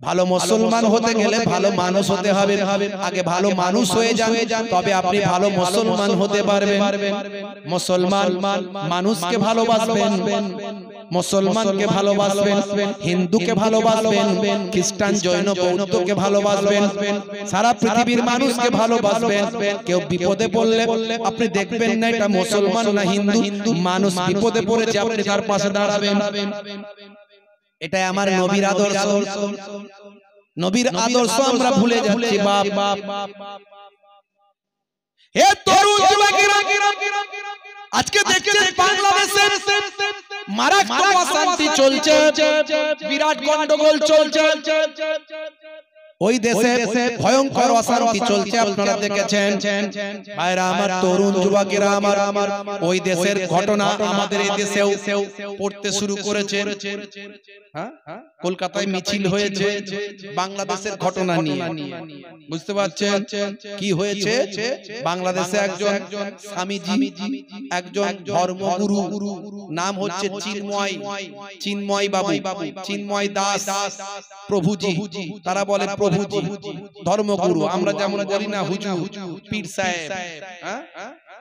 ভালো মুসলমান হতে গেলে ভালো মানুষ হতে হবে, আগে ভালো মানুষ হয়ে যান, তবে আপনি ভালো মুসলমান হতে পারবেন। মুসলমান মানুষকে ভালোবাসবেন, মুসলমানকে ভালোবাসবেন, হিন্দুকে ভালোবাসবেন, খ্রিস্টান জৈন বৌদ্ধকে ভালোবাসবেন, সারা পৃথিবীর মানুষকে ভালোবাসবেন। কেউ বিপদে পড়লে আপনি দেখবেন না এটা মুসলমান না হিন্দু, মানুষ বিপদে পড়েছে আপনি তার পাশে দাঁড়াবেন। এটাই আমার নবীর আদর্শ। নবীর আদর্শ আমরা ভুলে যাচ্ছি। বাপ হে তরুণ যুবকেরা, আজকে দেখছেন বাংলাদেশে মারাত্মক অশান্তি চলছে, বিরাট গন্ডগোল চলছে। ওই দেশে ভয়ঙ্কর অশান্তি চলছে, আপনারা দেখেছেন। ভাইরা আমার, তরুণ যুবকেরা আমার, ওই দেশের ঘটনা আমাদের এই দেশেও পড়তে শুরু করেছে। কলকাতায় মিছিল হয়েছে বাংলাদেশের ঘটনা নিয়ে, বুঝতে পারছেন কি হয়েছে? বাংলাদেশে একজন স্বামীজি, একজন ধর্মগুরু, নাম হচ্ছে চিন্ময় বাবু, চিন্ময় দাস প্রভুজি, তারা বলে প্রভুজি, ধর্মগুরু। আমরা যেমন বলি না হুজুর, পীর সাহেব,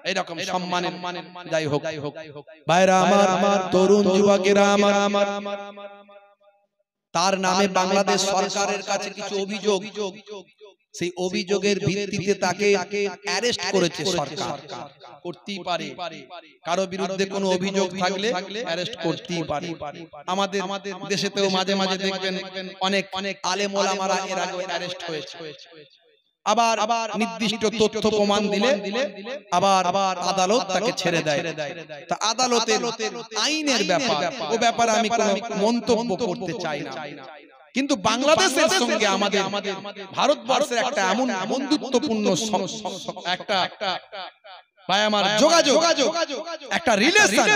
এইরকম সম্মানের। যাই হোক ভাইরা আমার, তরুণ যুবকেরা আমার, তার নামে বাংলাদেশ সরকারের কাছে কিছু অভিযোগ, সেই অভিযোগের ভিত্তিতে তাকে অ্যারেস্ট করেছে সরকার। করতেই পারে, কারো বিরুদ্ধে কোনো অভিযোগ থাকলে অ্যারেস্ট করতেই পারে। আমাদের দেশেতেও মাঝে মাঝে দেখবেন অনেক আলেম ওলামারা এর আগে অ্যারেস্ট হয়েছে। আবার নির্দিষ্ট তথ্য প্রমাণ দিলে আবার আদালত তাকে ছেড়ে দেয়। তা আদালতের আইনের ব্যাপার, ও ব্যাপারে আমি কোনো মন্তব্য করতে চাই না। কিন্তু বাংলাদেশের সঙ্গে আমাদের ভারতবর্ষের একটা এমন বন্ধুত্বপূর্ণ একটা আমার যোগাযোগ, একটা রিলেশন।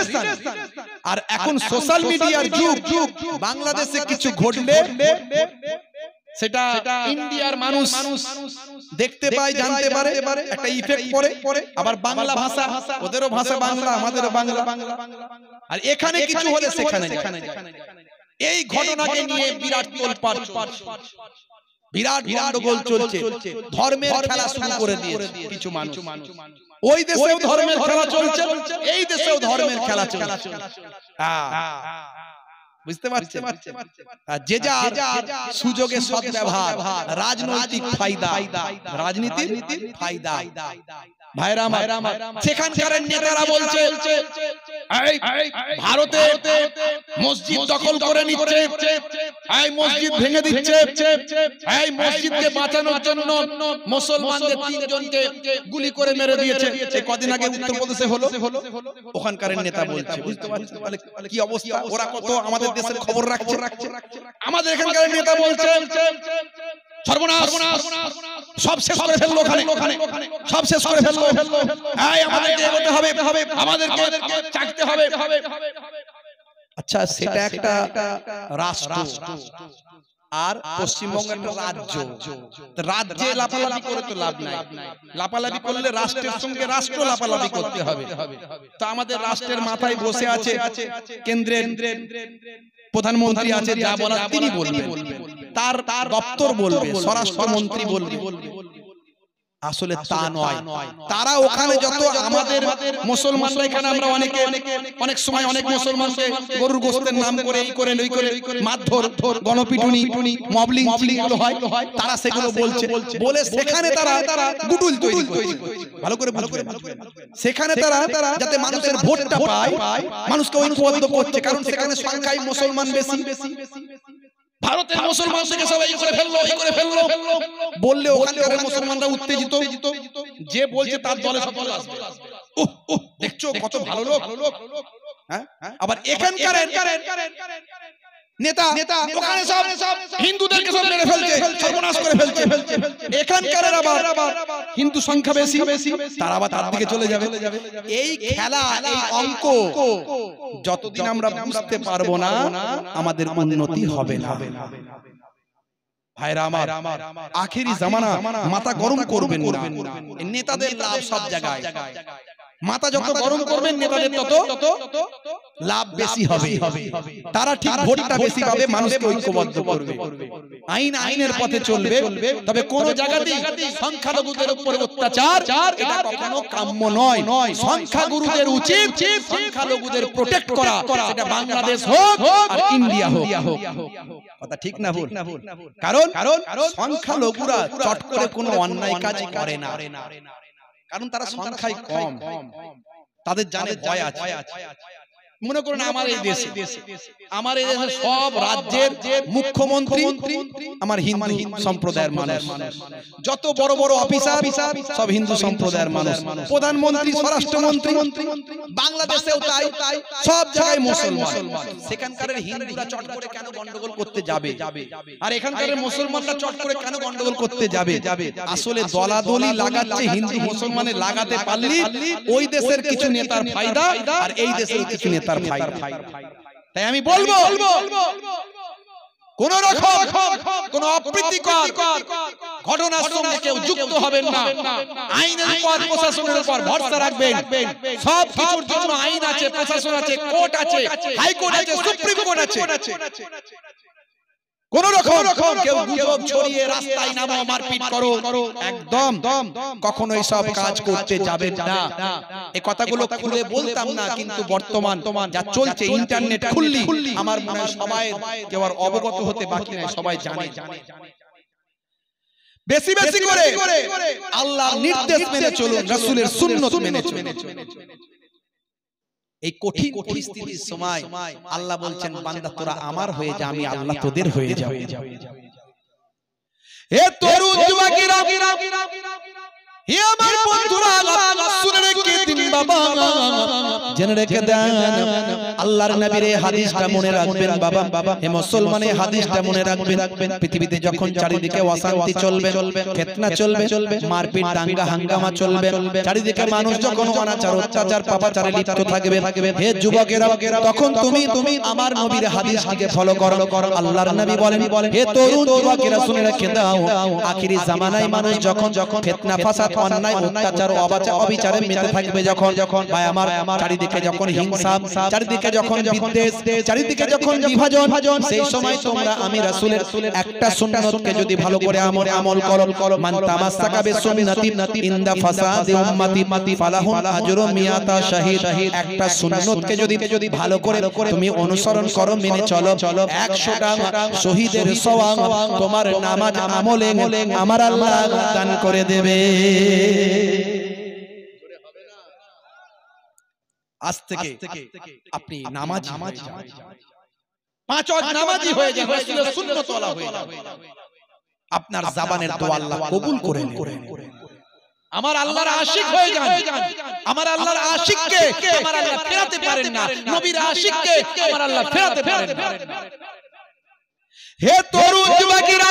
আর এখন সোশ্যাল মিডিয়ার যুগ, বাংলাদেশে কিছু ঘটলে সেটা ইন্ডিয়ার মানুষ দেখতে পায়, জানতে পারে, একটা ইফেক্ট পড়ে। আবার বাংলা ভাষা, ওদেরও ভাষা বাংলা, আমাদেরও বাংলা। আর এখানে কিছু হলে সেখানে এই ঘটনাকে নিয়ে বিরাট তোলপাড়, বিরাট গন্ডগোল চলছে। ধর্মের খেলা শুরু করে দিয়েছে কিছু মানুষ। ওই দেশেও ধর্মের খেলা চলছে, এই দেশেও ধর্মের খেলা চলছে। বুঝতে পারছেন? যে যা সুযোগে সদ্ব্যবহার, রাজনৈতিক ফায়দা, রাজনীতির ফায়দা। ভাইরা আমার, সেখানকার নেতারা বলছে ভারতে মসজিদ দখল করে নিচ্ছে, এই মসজিদ ভেঙে দিচ্ছে, এই মসজিদকে বাঁচানোর জন্য মুসলমানদের 3 জনকে গুলি করে মেরে দিয়েছে। এই কদিন আগে উত্তরপ্রদেশে হলো, ওখানকার নেতা বলছে। বুঝতে পারছেন কি অবস্থা? ওরা কত আমাদের দেশের খবর রাখছে। আমাদের এখানকার নেতা বলছে সর্বনাশ, সব শেষ করে ফেললো, সব শেষ করে ফেললো, আমাদেরকে এগোতে হবে, আমাদেরকে চাকতে হবে। আচ্ছা, সেটা একটা রাষ্ট্র, আর পশ্চিমবঙ্গ একটা রাজ্য। রাজ্যে লাফালাফি করে তো লাভ নাই। লাফালাফি করলে রাষ্ট্রের সঙ্গে রাষ্ট্র লাফালাফি করতে হবে। তো আমাদের রাষ্ট্রের মাথায় বসে আছে কেন্দ্রের প্রধানমন্ত্রী আছে, যা বলার তিনি বলবেন, তার দপ্তর বলবে, স্বরাষ্ট্রমন্ত্রী বলবে। আসলে তা নয়। তারা ওখানে যত আমাদের মুসলমানরা, এখানে আমরা অনেক সময় অনেক মুসলমানকে গরুর গোশতের নাম করে এই করে ওই করে মারধর, গণপিটুনি, মব লিঞ্চিং গুলো হয়, তারা সেগুলো বলছে, বলে সেখানে তারা গুটুল তৈরি করছে। ভালো করে বুঝবেন, সেখানে তারা যাতে মানুষের ভোটটা পায়, মানুষকে ঐক্যবদ্ধ করছে। কারণ সেখানে সংখ্যায় মুসলমান বেশি। ভারতের মুসলমান থেকে সবাই করে ফেললো বললে ওখানকার মুসলমানরা উত্তেজিত, যে বলছে তার দলে সব আসবে। দেখছো কত ভালো লোক। আবার এখানকার নেতা ওখানে সব হিন্দুদেরকে সব মেরে ফেলছে, সর্বনাশ করে ফেলছে। এখানকার আবার হিন্দু সংখ্যা বেশি, তারা আবার তার দিকে চলে যাবে। এই খেলা, এই অঙ্ক যতদিন আমরা বুঝতে পারবো না, আমাদের উন্নতি হবে না। ভাইরা আমার, আখেরি জামানা, মাথা গরম করবেন না। নেতাদের লাভ সব জায়গায়, মাথা যত গরম করবেন নেতাদের তত লাভ বেশি হবে। তারা ঠিক ভোটটা বেশি পাবে, মানুষকে ঐক্যবদ্ধ করবে, আইনের পথে চলবে। তবে কোন জায়গাতেই সংখ্যালঘুদের উপর অত্যাচার এটা কখনো কাম্য নয়। সংখ্যাগুরুদের উচিত সংখ্যালঘুদের প্রোটেক্ট করা, সেটা বাংলাদেশ হোক আর ইন্ডিয়া হোক। কথা ঠিক না ভুল? কারণ সংখ্যালঘুরা চট করে কোনো অন্যায় কাজ করে না, কারণ তারা সংখ্যায় কম, তাদের জানে ভয় আছে। মনে করুন আমার এই দেশে সব রাজ্যের মুখ্যমন্ত্রী আমার হিন্দু সম্প্রদায়ের মানুষ, যত বড় বড় অফিসার সব হিন্দু সম্প্রদায়ের মানুষ, প্রধানমন্ত্রী, স্বরাষ্ট্রমন্ত্রী, বাংলাদেশেও তাই, সব জায়গায় মুসলমান। সেখানকার হিন্দুরা চট করে কেন গন্ডগোল করতে যাবে, আর এখানকার মুসলমানরা চট করে কেন গন্ডগোল করতে যাবে? আসলে দলাদলি লাগাচ্ছে, হিন্দু মুসলমানে লাগাতে পারলে ওই দেশের কিছু নেতার ফায়দা, আর এই দেশের কিছু নেতার ফায়দা। তাই আমি বলবো, কোন রকম কোন অপ্রীতিকর ঘটনার সঙ্গে কেউ যুক্ত হবেন না। আইনের উপর, প্রশাসনের উপর ভরসা রাখবেন। সব কিছুর জন্য আইন আছে, প্রশাসন আছে, কোর্ট আছে, হাইকোর্ট আছে, সুপ্রিম কোর্ট আছে। কোন রকম কেউ গুজব ছড়িয়ে রাস্তায় নামো, মারপিট করো, একদম কখনো এইসব কাজ করতে যাবেন না। এই কথাগুলো খুলে বলতাম না, কিন্তু বর্তমান যা চলছে, ইন্টারনেট খুললি আমার মনে হয় সবাই কেউ আর অবগত হতে বাকি নাই, সবাই জানে। বেশি বেশি করে আল্লাহর নির্দেশ মেনে চলুন, রাসূলের সুন্নাত মেনে চলুন। এই কঠিন পরিস্থিতির সময় আল্লাহ বলছেন, বান্দা তোরা আমার হয়ে যা, আমি আল্লাহ তোদের হয়ে যাব। হে তরুণ যুবকেরা, হে আমার বন্ধুরা, আল্লাহ শুনে রেখে দিন বাবা জেনে রেখে দেন আল্লাহর নবীর এই হাদিসটা মনে রাখবেন বাবা হে মুসলমান এই হাদিসটা মনে রাখবেন পৃথিবীতে যখন চারিদিকে অশান্তি চলবে ফিতনা চলবে মারপিট দাঙ্গা হাঙ্গামা চলবে চারিদিকে মানুষ যখন অনাচার অত্যাচার পাপাচারে লিপ্ত থাকবে হে যুবকেরা তখন তুমি আমার নবীর হাদিসটিকে ফলো করো আল্লাহর নবী বলেন হে তরুণ যুবকেরা শুনে রেখে দাও আখিরি জামানায় মানুষ যখন ফিতনা ফাসাদ অন্যায় অত্যাচার অবিচারে মেতে থাকবে যখন ভাই আমার চারিদিকে যখন হিংসা চারিদিকে যখন বিদ্বেষ চারিদিকে যখন বিভাজন সেই সময় তোমরা আমি রাসূলের একটা সুন্নাতকে যদি ভালো করে আমল করো মান তামাসসাকা বিসুন্নতি ইনদা ফাসাদি উম্মতি ফালাহুন আজরু মিয়াতা শাহীদ একটা সুন্নাতকে যদি ভালো করে তুমি অনুসরণ করো মেনে চলো 100টা শহীদের সওয়াব তোমার নামাজ আমলে আমার আল্লাহ দান করে দেবে আজ থেকে আপনি নামাজি পাঁচ ওয়াক্ত নামাজি হয়ে যান রাসূলের সুন্নাত ওয়ালা হয়ে যান আপনার জবানের দোয়া আল্লাহ কবুল করে নেন আমার আল্লাহর আশিক হয়ে যান আমার আল্লাহর আশিককে আমার আল্লাহ ফেরাতে পারেন না নবীর আশিককে আমার আল্লাহ ফেরাতে পারেন না হে তরুণ যুবকেরা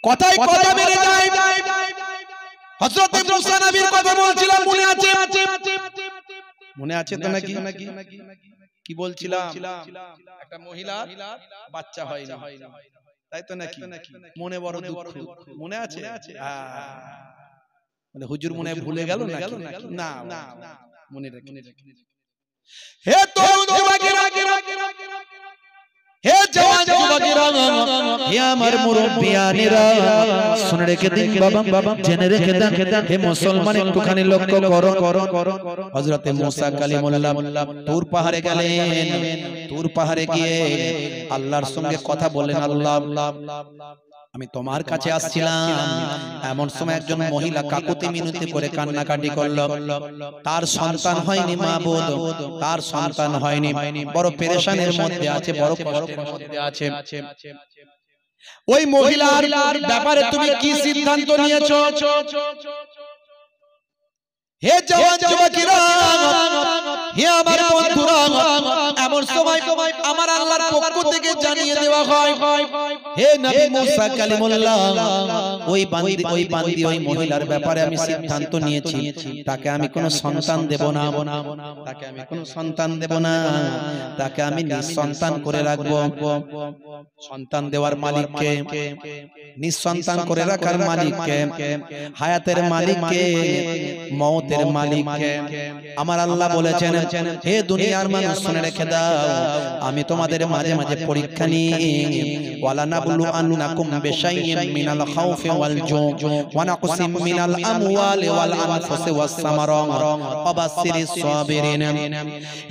কথায় কথা মেরে যায় হযরত মুসা নবীর কথা বলছিলাম মনে আছে তো নাকি কি বলছিলাম একটা মহিলা বাচ্চা হয় না তাই তো নাকি মনে বড় দুঃখ মনে আছে মানে হুজুর মনে ভুলে গেল না মনে রাখি হে তরুণ যুবকেরা হে জওয়ান যুবকেরা হে আমার মুরব্বিয়ানেরা শুনে রেখে দিন বাবা জেনে রেখে দেন হে মুসলমান একটুখানি লক্ষ্য করো হযরতে মুসা কালিমুল্লাহ তুর পাহাড়ে গেলেন তুর পাহাড়ে গিয়ে আল্লাহর সঙ্গে কথা বলেন আল্লাহ আমি তোমার কাছে আসছিলাম এমন সময় একজন মহিলা কাকুতি মিনতি করে কান্নাকাটি করলো তার সন্তান হয়নি মাবুদ তার সন্তান হয়নি বড় পেরেশানির মধ্যে আছে বড় কষ্টের মধ্যে আছে ওই মহিলার ব্যাপারে তুমি কি সিদ্ধান্ত নিয়েছো হে জওয়ান যুবকেরা হে আমার বন্ধুরা এমন সময় আমার আল্লাহর পক্ষ থেকে জানিয়ে দেওয়া হয় হে নবী মুসা কালিমুল্লাহ ওই বান্দি ওই মহিলার ব্যাপারে আমি সিদ্ধান্ত নিয়েছি তাকে আমি কোনো সন্তান দেব না তাকে আমি নিঃসন্তান করে রাখবো সন্তান দেওয়ার মালিককে নিঃসন্তান করে রাখার মালিককে হায়াতের মালিককে মওতের মালিককে আমার আল্লাহ বলেছেন হে দুনিয়ার মানুষ শুনে রেখে দাও আমি তোমাদের মাঝে মাঝে পরীক্ষা নিই ওয়ালা নাবলু আন্নাকুম বিশাইইন মিনাল খাউফি ওয়াল জু' ওয়া নাকসিম মিনাল আমওয়ালি ওয়াল আনফুসি ওয়াস সামারাত ওয়া বাশশিরিস সাবিরিন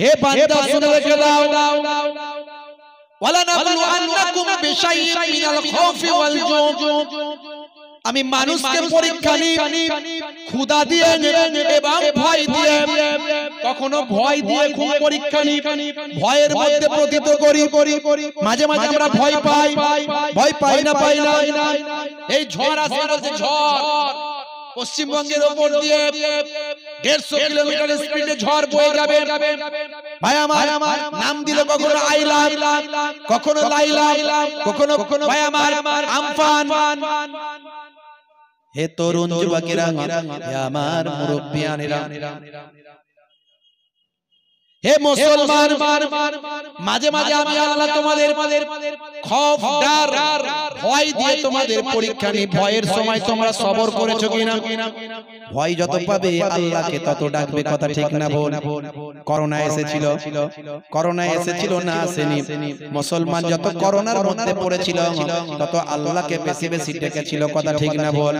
হে বান্দা শুনে রেখে দাও ওয়ালা নাবলু আন্নাকুম বিশাইইন মিনাল খাউফি ওয়াল জু' আমি মানুষকে পরীক্ষা নিই ক্ষুধা দিয়ে এবং ভয় দিয়ে কখনো ভয় দিয়ে খুব পরীক্ষা নিই ভয়ের মধ্যে প্রতীত করি মাঝে মাঝে আমরা ভয় পাই না এই ঝড় আসে বলছে ঝড় পশ্চিমবঙ্গের উপর দিয়ে 150 কিলোমিটার স্পিডে ঝড় বয়ে যাবে ভাই আমার নাম দিল কখনো আইলা কখনো লাইলা কখনো ভাই আমার আমফান হে তরুণ যুবকেরা হে আমার মুরব্বিয়ানেরা হে মুসলমান মাঝে মাঝে আমি আল্লাহ তোমাদের খৌফ ডর ভয় দিয়ে তোমাদের পরীক্ষা নিই ভয়ের সময় তোমরা সবর করেছো কিনা ভয় যত পাবে আল্লাহকে তত ডাকবে কথা ঠিক না বল করোনা এসেছিল না আসেনি মুসলমান যত করোনার মধ্যে পড়েছিল তত আল্লাহকে বেশি বেশি ডেকেছিল কথা ঠিক না বল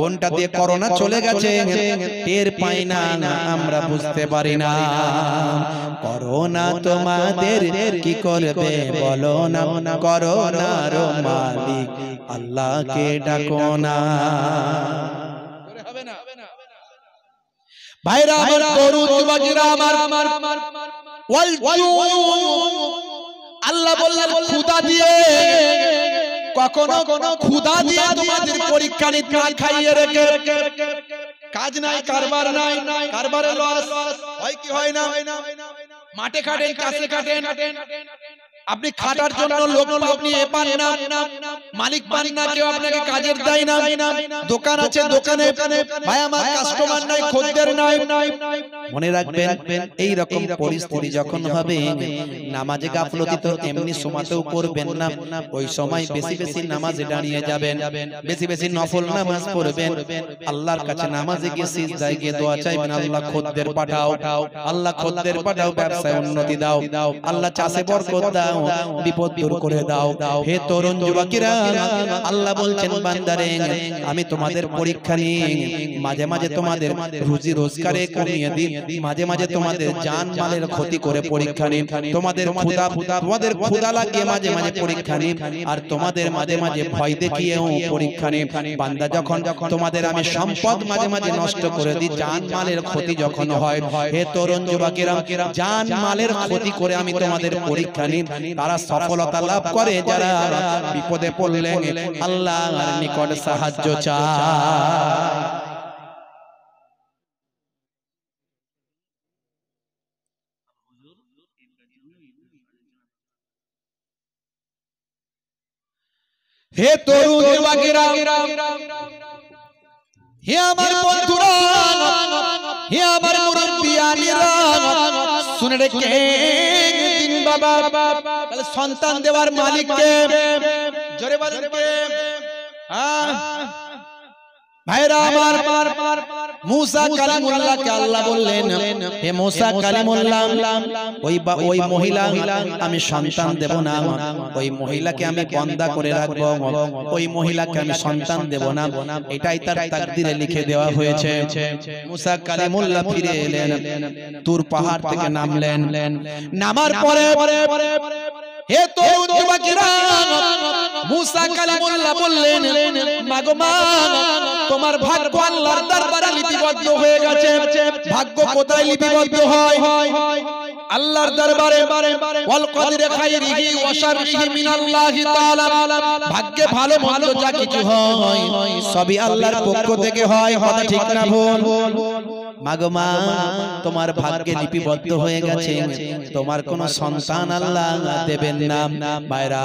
কোনটা দিয়ে করোনা চলে গেছে টের পাই না আমরা বুঝতে পারি না করোনা তোমাদের কি করবে বলো না করোনার মালিক আল্লাহকে ডাকো না ভাইরা আমার তরুণ যুবকেরা আমার ওয়াল আল্লাহ বললেন ক্ষুধা দিয়ে কখনো ক্ষুধা দিয়ে তোমাদের পরীক্ষা নিতে খাইয়ে রেখে কাজ নাই, কারবার নাই, কারবারে লস হয় কি হয় না? মাঠে খাটেন, কাছে খাটেন, আপনি খাটার জন্য লোক আপনি পান না, মালিক পান না, কেউ আপনাকে কাজের দেয় না। দোকান আছে, দোকানে ভাই আমার কাস্টমার নাই, খদ্দের নাই। মনে রাখবেন এই রকম পরিস্থিতি যখন হবে, নামাজে গাফলতি তো এমনি সময়তেও করবেন না। ওই সময় বেশি বেশি নামাজে দাঁড়িয়ে যাবেন, বেশি বেশি নফল নামাজ পড়বেন, আল্লাহর কাছে নামাজে গিয়ে সিজদায় গিয়ে দোয়া চাইবেন, আল্লাহ খদ্দের পাঠাও, আল্লাহ খদ্দের পাঠাও, ব্যবসায় উন্নতি দাও, আল্লাহ চাষে বরকত দাও, বিপদ দূর করে দাও। হে তরুণ যুবকেরা, আল্লাহ বলছেন বান্দারে আমি তোমাদের পরীক্ষা নিয়ে মাঝে মাঝে তোমাদের রুজি রোজগারে কমিয়ে দিই, মাঝে মাঝে তোমাদের জান মালের ক্ষতি করে পরীক্ষা নিই, তোমাদের ক্ষুধা লাগিয়ে মাঝে মাঝে পরীক্ষা নিই, আর তোমাদের মাঝে মাঝে ভয় দেখিয়েও পরীক্ষা নিই। বান্দা যখন তোমাদের আমি সম্পদ মাঝে মাঝে নষ্ট করে দিই, জান মালের ক্ষতি যখন হয়, হে তরুণ যুবকেরা জান মালের ক্ষতি করে আমি তোমাদের পরীক্ষা নিই, তারা সফলতা লাভ করে যারা বিপদে পড়লে আল্লাহর নিকট সাহায্য চায়। হে তরুণ যুবকেরা, হে আমার বন্ধুরা, হে আমার মুরব্বিয়ানিরা, শুনে রেখে বাবা সন্তান দেওয়ার মালিক কে? জোরে বলেন কে? ভাইরা আমার, মুসা কালিমুল্লাহকে আল্লাহ বললেন, হে মুসা কালিমুল্লাহ, ওই মহিলা আমি সন্তান দেব না, ওই মহিলাকে আমি বন্দা করে রাখবো, ওই মহিলাকে আমি সন্তান দেব না, এটাই তার তাকদিরে লিখে দেওয়া হয়েছে। মুসা কালিমুল্লাহ ফিরে এলেন, তুর পাহাড় থেকে নামলেন, নামার পরে হে তরুণ যুবকেরা, মুসা কালিমুল্লাহ বললেন, মাগো মা, তোমার ভাগ্য আল্লাহর দরবারে লিপিবদ্ধ হয়ে গেছে। ভাগ্য কোথায় লিপিবদ্ধ হয়? আল্লাহর দরবারে। ওয়াল কদরে খায়রিহি ওয়া শাররিহি মিনাল্লাহি তাআলা, ভাগ্যে ভালো মন্দ যা কিছু হয় সবই আল্লাহর পক্ষ থেকে হয়। কথা ঠিক না ভুল? মাগো মা, তোমার ভাগ্যে লিপিবদ্ধ হয়ে গেছে, তোমার কোন সন্তান আল্লাহ দেবেন না। ভাইরা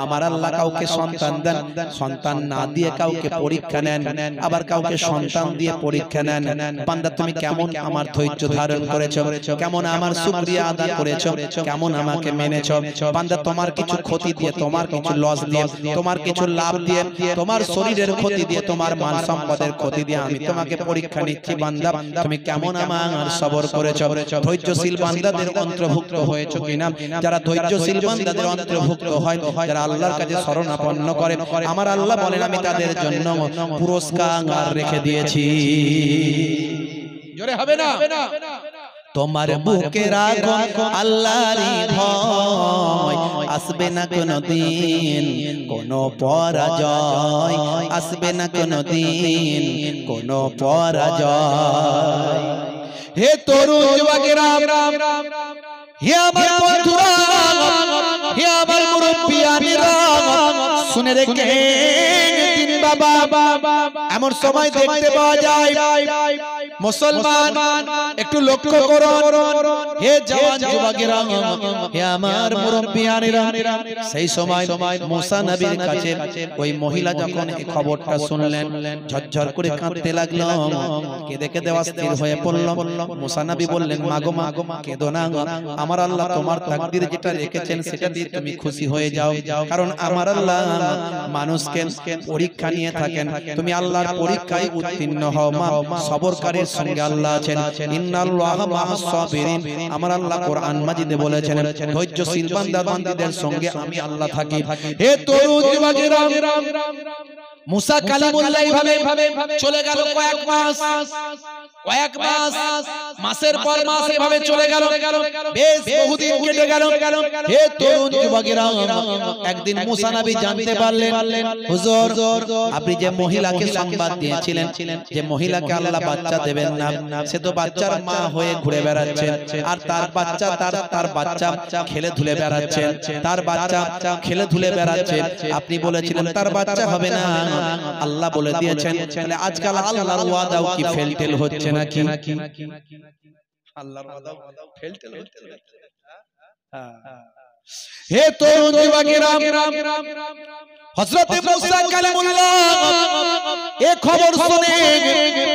আমার আল্লাহ কাউকে সন্তান দেন, সন্তান না দিয়ে কাউকে পরীক্ষা নেন, আবার কাউকে সন্তান দিয়ে পরীক্ষা নেন। বান্দা তুমি কেমন আমার ধৈর্য ধারণ করেছো, কেমন আমার শুকরিয়া আদা করেছো, কেমন আমাকে মেনেছো। বান্দা তোমার কিছু ক্ষতি দিয়ে, তোমার কিছু লস দিয়ে, তোমার কিছু লাভ দিয়ে, তোমার শরীরের ক্ষতি দিয়ে, তোমার মান সম্পদের ক্ষতি দিয়ে আমি তোমাকে পরীক্ষা নিচ্ছি। বান্দা তুমি কেমন আমার সবর করেছো, ধৈর্যশীল বান্দাদের অন্তর্ভুক্ত হয়েছো কিনা? যারা ধৈর্যশীল বান্দাদের অন্তর্ভুক্ত হয়, যারা আল্লাহর কাছে শরণাপন্ন করে, আমার আল্লাহ বলেন আমি তাদের জন্য পুরস্কার রেখে দিয়েছি। জোরে হবে না? তোমার বুকে রাখো আল্লাহরই ভয়, আসবে না কোনদিন কোনো পরাজয়, আসবে না কোনদিন কোনো পরাজয়। হে তরুণ যুবকেরা, হে আমার বন্ধুরা, হে আমার মুরব্বিয়ানিরা, শুনে রেখে বাবা এমন সময় দেখতে পাওয়া যায় মুসলমান, একটু লক্ষ্য করো, হে জওয়ান যুবকেরা, হে আমার মুরব্বিয়ানিরা, সেই সময় মুসা নবীর কাছে ওই মহিলা যখন এই খবরটা শুনলেন, ঝরঝর করে কাঁদতে লাগলো, কেঁদে কেঁদে অস্থির হয়ে পড়ল। মুসা নবী বললেন, মাগো মা, কেঁদো না, আমার আল্লাহ তোমার তাকদীরে যেটা রেখেছেন সেটা দিয়ে তুমি খুশি হয়ে যাও, কারণ আমার আল্লাহ মানুষকে পরীক্ষা নিয়ে থাকেন, তুমি আল্লাহর পরীক্ষায় উত্তীর্ণ হও মা। সবরকারীর সঙ্গে আল্লাহ আছেন, ইন্নাল্লাহা মাআস সাবিরিন, আমার আল্লাহ কোরআন মাজিদে বলেছেন ধৈর্যশীল বান্দা বান্দীদের সঙ্গে আমি আল্লাহ থাকি। হে তরুণ যুবকেরা, মুসা কালিমুল্লাহ এইভাবে চলে গেল কয়েক মাস, কয়েক মাস, মাসের পর মাস এভাবে চলে গেল, বেশ বহুদিন কেটে গেল। হে তরুণ যুবকেরা, একদিন মুসা নবী জানতে পারলেন, হুজুর আপনি যে মহিলাকে সংবাদ দিয়েছিলেন যে মহিলাকে আল্লাহ বাচ্চা দেবেন না, সে তো বাচ্চার মা হয়ে ঘুরে বেড়াচ্ছে, আর তার বাচ্চা তার বাচ্চা খেলে ধুলে বেড়াচ্ছে, তার বাচ্চা খেলে ধুলে বেড়াচ্ছে। আপনি বলেছিলেন তার বাচ্চা হবে না, আল্লাহ বলে দিয়েছেন। তাহলে আজকাল আল্লাহর ওয়াদাও কি ফেলটেল হচ্ছে নাকি? আল্লাহর ওয়াদাও ফেলটেল হচ্ছে। হে তরুণ যুবকেরা, হযরত মুসা কালিমুল্লাহ এই খবর শুনে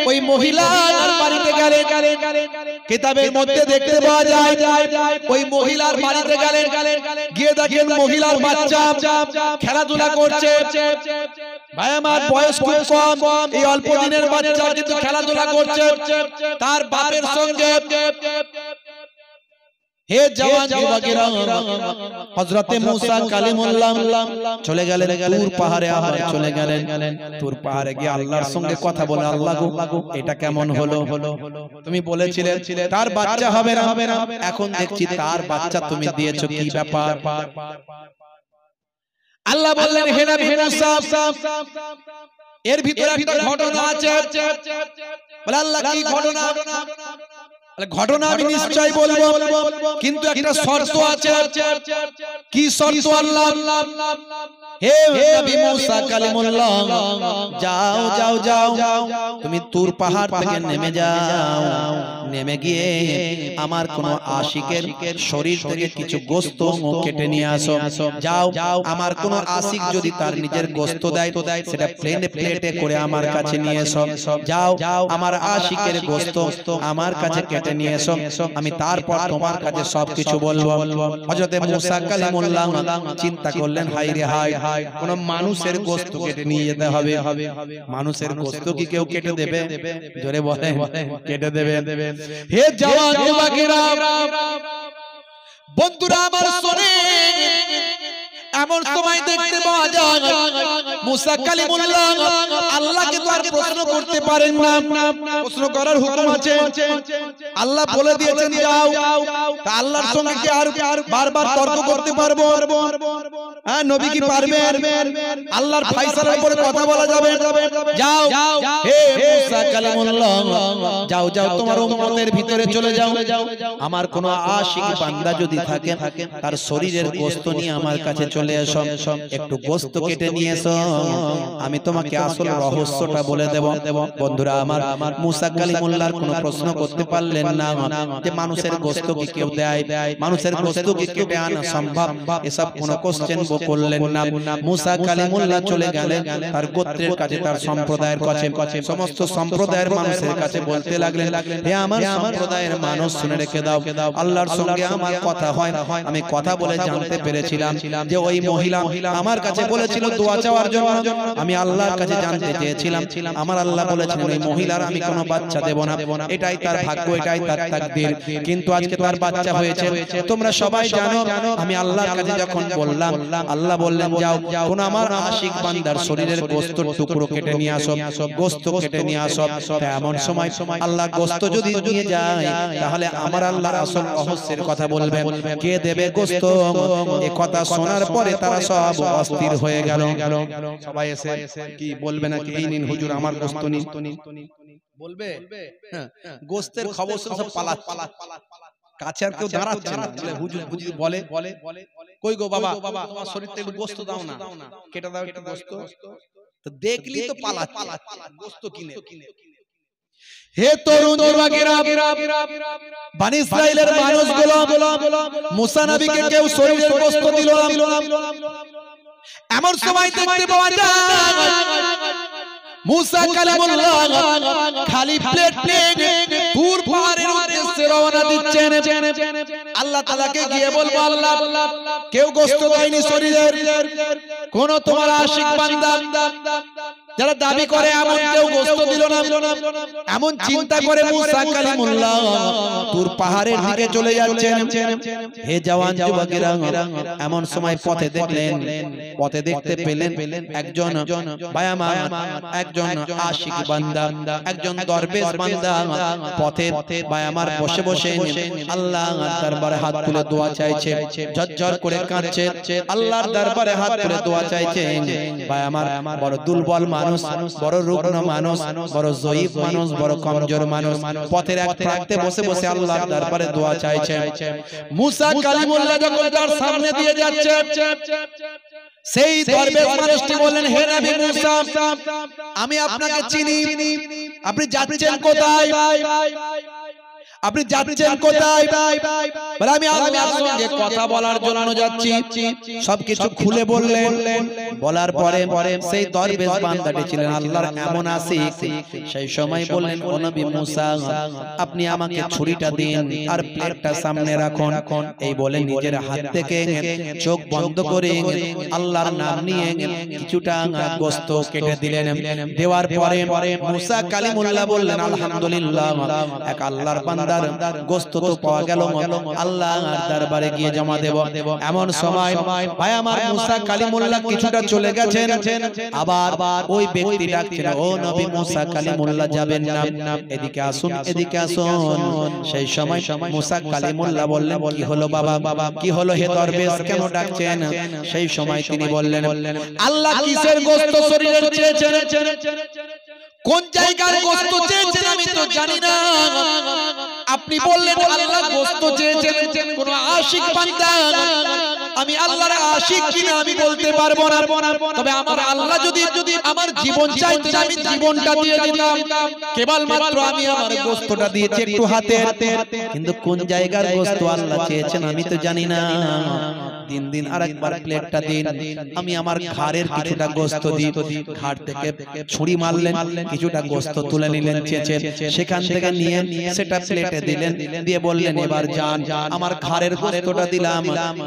ওই মহিলার বাড়িতে গেলেন। কিতাবের মধ্যে দেখতে পাওয়া যায় ওই মহিলার বাড়িতে গেলেন, গিয়ে দেখেন মহিলার বাচ্চা খেলাধুলা করছে। ভাই আমার, বয়স খুব কম, এই অল্প দিনের বাচ্চা কিন্তু খেলাধুলা করছে তার বাপের সঙ্গে। হে জওয়ান যুবকেরা, হযরতে মুসা কালিমুল্লাহ চলে গেলেন তুর পাহাড়ে। আবার চলে গেলেন তুর পাহাড়ে, গিয়ে আল্লাহর সঙ্গে কথা বলে, আল্লাহ গো এটা কেমন হলো? তুমি বলেছিলে তার বাচ্চা হবে না, এখন দেখছি তার বাচ্চা তুমি দিয়েছো, কি ব্যাপার? আল্লাহ বললেন, হে নবী মুসা, এর ভিতরে একটা ঘটনা আছে। বলে আল্লাহ কি ঘটনা? ঘটনা আমি নিশ্চয় বলবো, কিন্তু একটা শর্ত আছে। কি শর্ত? আল্লাহ, হে নবী মুসা কালিমুল্লাহ, যাও যাও যাও, তুমি তুর পাহাড় থেকে নেমে যাও, নেমে গিয়ে আমার কোন আশিকের শরীর থেকে কিছু গোশত কেটে নিয়ে আসো। যাও, আমার কোন আশিক যদি তার নিজের গোশত দেয় সেটা প্লেটে করে আমার কাছে নিয়ে এসো। যাও, আমার আশিকের গোশত আমার কাছে কেটে নিয়ে এসো, আমি তারপর তোমার কাছে সবকিছু বলবো। হযরত মুসা কালিমুল্লাহ চিন্তা করলেন, হায় রে হায়, কোন মানুষের গোশত কেটে নিয়ে যেতে হবে? মানুষের গোশত কি কেউ কেটে দেবে? জোরে বলেন, কেটে দেবে? হে জওয়ান যুবকেরা, বন্ধুরা আমার শুনে, এমন সময় দেখতে পাওয়া যায় মুসা কালিমুল্লাহ আল্লাহকে তো আর প্রশ্ন করতে পারেন না, প্রশ্ন করার হুকুম আছে। আল্লাহ বলে দিয়েছেন যাও। তা আল্লাহর সঙ্গে কি আর বারবার তর্ক করতে পারবো? হ্যাঁ, নবী কি পারবেন? আল্লাহর ফয়সালার উপরে কথা বলা যাবে? যাও, হে মুসা কালিমুল্লাহ, যাও যাও, তোমার উম্মতের ভিতরে চলে যাও। আমার কোন আশিক বান্দা যদি থাকে, তার শরীরের গোশত নিয়ে আমার কাছে চলে এসো, একটু গোশত কেটে নিয়ে এসো, আমি তোমাকে আসল রহস্যটা বলে দেব। বন্ধুরা আমার, মুসা কালিমুল্লাহর কোনো প্রশ্ন করতে পারলেন না যে মানুষের গোশত কি কেউ দেয়, মানুষের গোশত কি কেটে আনা সম্ভব, এসব কোনো কোশ্চেন করলেন না। মুসা কালিমুল্লাহ চলে গেলেন তার গোত্রের কাছে, তার সম্প্রদায়ের কাছে, সমস্ত সম্প্রদায়ের মানুষের কাছে বলতে লাগলেন, হে আমার সম্প্রদায়ের মানুষ, শুনে রেখে দাও, আল্লাহর সঙ্গে আমার কথা হয়, আমি কথা বলে জানতে পেরেছিলাম যে ওই মহিলা আমার কাছে বলেছিল দোয়া চাওয়ার জন্য। আমি আল্লাহর কাছে জানতে চেয়েছিলাম, আমার আল্লাহ বলেছেন ওই মহিলার আমি কোনো বাচ্চা দেব না, এটাই তার ভাগ্য, এটাই তার তাকদীর। কিন্তু আজকে তার বাচ্চা হয়েছে। তোমরা সবাই জানো, আমি আল্লাহর কাছে যখন বললাম, আল্লাহ বললেন যাও, কোন আমার আশিক বান্দার শরীরের গোশতের টুকরো কেটে নিয়ে আসো, গোশত কেটে নিয়ে আসো। এমন সময় আল্লাহ গোশত যদি নিয়ে যায়, তাহলে আমার আল্লাহর আসল রহস্যের কথা বলবেন, কে দেবে গোশত? এই কথা শোনার পরে তারা সব অস্থির হয়ে গেল। সবাই এসে কি বলবে নাকি, এই নিন হুজুর আমার গোশত নিন, বলবে? গোশতের খবর সব পালাত, কাছে আর কেউ দাঁড়াচ্ছে না। হুজুর হুজুর বলে, কই গো বাবা, তোমার শরীর থেকে গোশত দাও না, কেটে দাও একটু গোশত। তো দেখলি তো পালাত গোশত কিনে। হে তরুণ যুবকেরা, বনি ইসরাইলের মানুষগুলো মুসা নবীকে কেউ শরীরের গোশত দিল না। এমন সময় দেখতে পাওয়া যায় মুসা কালিমুল্লাহ খালি প্লেট তুর পাহাড়ের উদ্দেশ্যে রওনা দিচ্ছেন, আল্লাহ তাআলাকে গিয়ে বলবো আল্লাহ কেউ গোশত দেয়নি শরীরের, কোন তোমার আশিক বান্দা যারা দাবি করে এমন কেউ গোশত দিল না। এমন চিন্তা করে মুসা কালিমুল্লাহ তুর পাহাড়ের দিকে চলে যাচ্ছেন। হে জওয়ান যুবকেরা, এমন সময় পথে দেখলেন, পথে দেখতে পেলেন একজন বায়ামা, একজন আশিক বান্দা, একজন দরবেশ বান্দা পথে বায়ামার বসে বসে আল্লাহর দরবারে হাত তুলে দোয়া চাইছে, ঝরঝর করে কাঁদছে, আল্লাহর দরবারে হাত তুলে দোয়া চাইছে। বায়ামার বড় দুর্বল মানুষ, বড় রুগ্ন মানুষ, বড় জয়ীফ মানুষ, বড় কমজোর মানুষ, পথের এক প্রান্তে বসে বসে আল্লাহর দরবারে দোয়া চাইছে। মুসা কালিমুল্লাহ যখন তার সামনে দিয়ে যাচ্ছে, সেই দরবেশ মানুষটি বললেন, হে নবী মুসা, আমি আপনাকে চিনি, আপনি যাচ্ছেন কোথায়? আপনি যাচ্ছেন কোথায়? বলে আমি আল্লাহর সঙ্গে কথা বলার জন্য যাচ্ছি। সবকিছু খুলে বললেন। বলার পরে সেই দরবেশ বান্দাটি ছিলেন আল্লাহর এমন আশিক, সেই সময় বললেন, ও নবী মুসা, আপনি আমাকে ছুরিটা দিন আর প্লেটটা সামনে রাখুন। এই বলে নিজের হাত থেকে চোখ বন্ধ করে আল্লাহর নাম নিয়ে কিছুটা গোশত কেটে দিলেন। দেওয়ার পরে মুসা কালিমুল্লাহ বললেন, আলহামদুলিল্লাহ, এক আল্লাহর বান্দা গোশত তো পাওয়া গেল, আল্লাহর দরবারে গিয়ে জমা দেব। এমন সময় ভাই আমার মুসা কালিমুল্লাহ কিছুটা চলে গেছেন, আবার ওই ব্যক্তি ডাকছেন, ও নবী মুসা কালিমুল্লাহ যাবেন না, এদিকে আসুন, এদিকে আসুন। সেই সময় মুসা কালিমুল্লাহ বললেন, কি হলো বাবা, কি হলো হে দরবেশ, কেন ডাকছেন? সেই সময় তিনি বললেন, আল্লাহ কিসের গোশত শরীরের চেয়েছেন, কোন জায়গার গোশত চেয়েছেন আমি তো জানি না। আপনি বললেন আল্লাহ গোশত চেয়েছেন কোন আশিক বান্দা, আমি আল্লাহর আশিক কিনা আমি বলতে পারবো না। তবে আমার আল্লাহ যদি আমার জীবন চাইতেন আমি জীবনটা দিয়ে দিতাম, কেবলমাত্র আমি আমার গোশতটা দিয়েছি একটু হাতে। কিন্তু কোন জায়গার গোশত আল্লাহ চেয়েছেন আমি তো জানি না। দিন দিন আরেকবার প্লেটটা দিন, আমি আমার ঘাড়ের কিছুটা গোশত দিই। ঘাড় থেকে ছুরি মারলেন, কিছুটা গোশত তুলে নিলেন চেঁচে, সেখান থেকে নিয়ে সেটা প্লেটে দিলেন, দিয়ে বললেন, এবার যান, আমার ঘাড়ের গোশতটা দিলাম,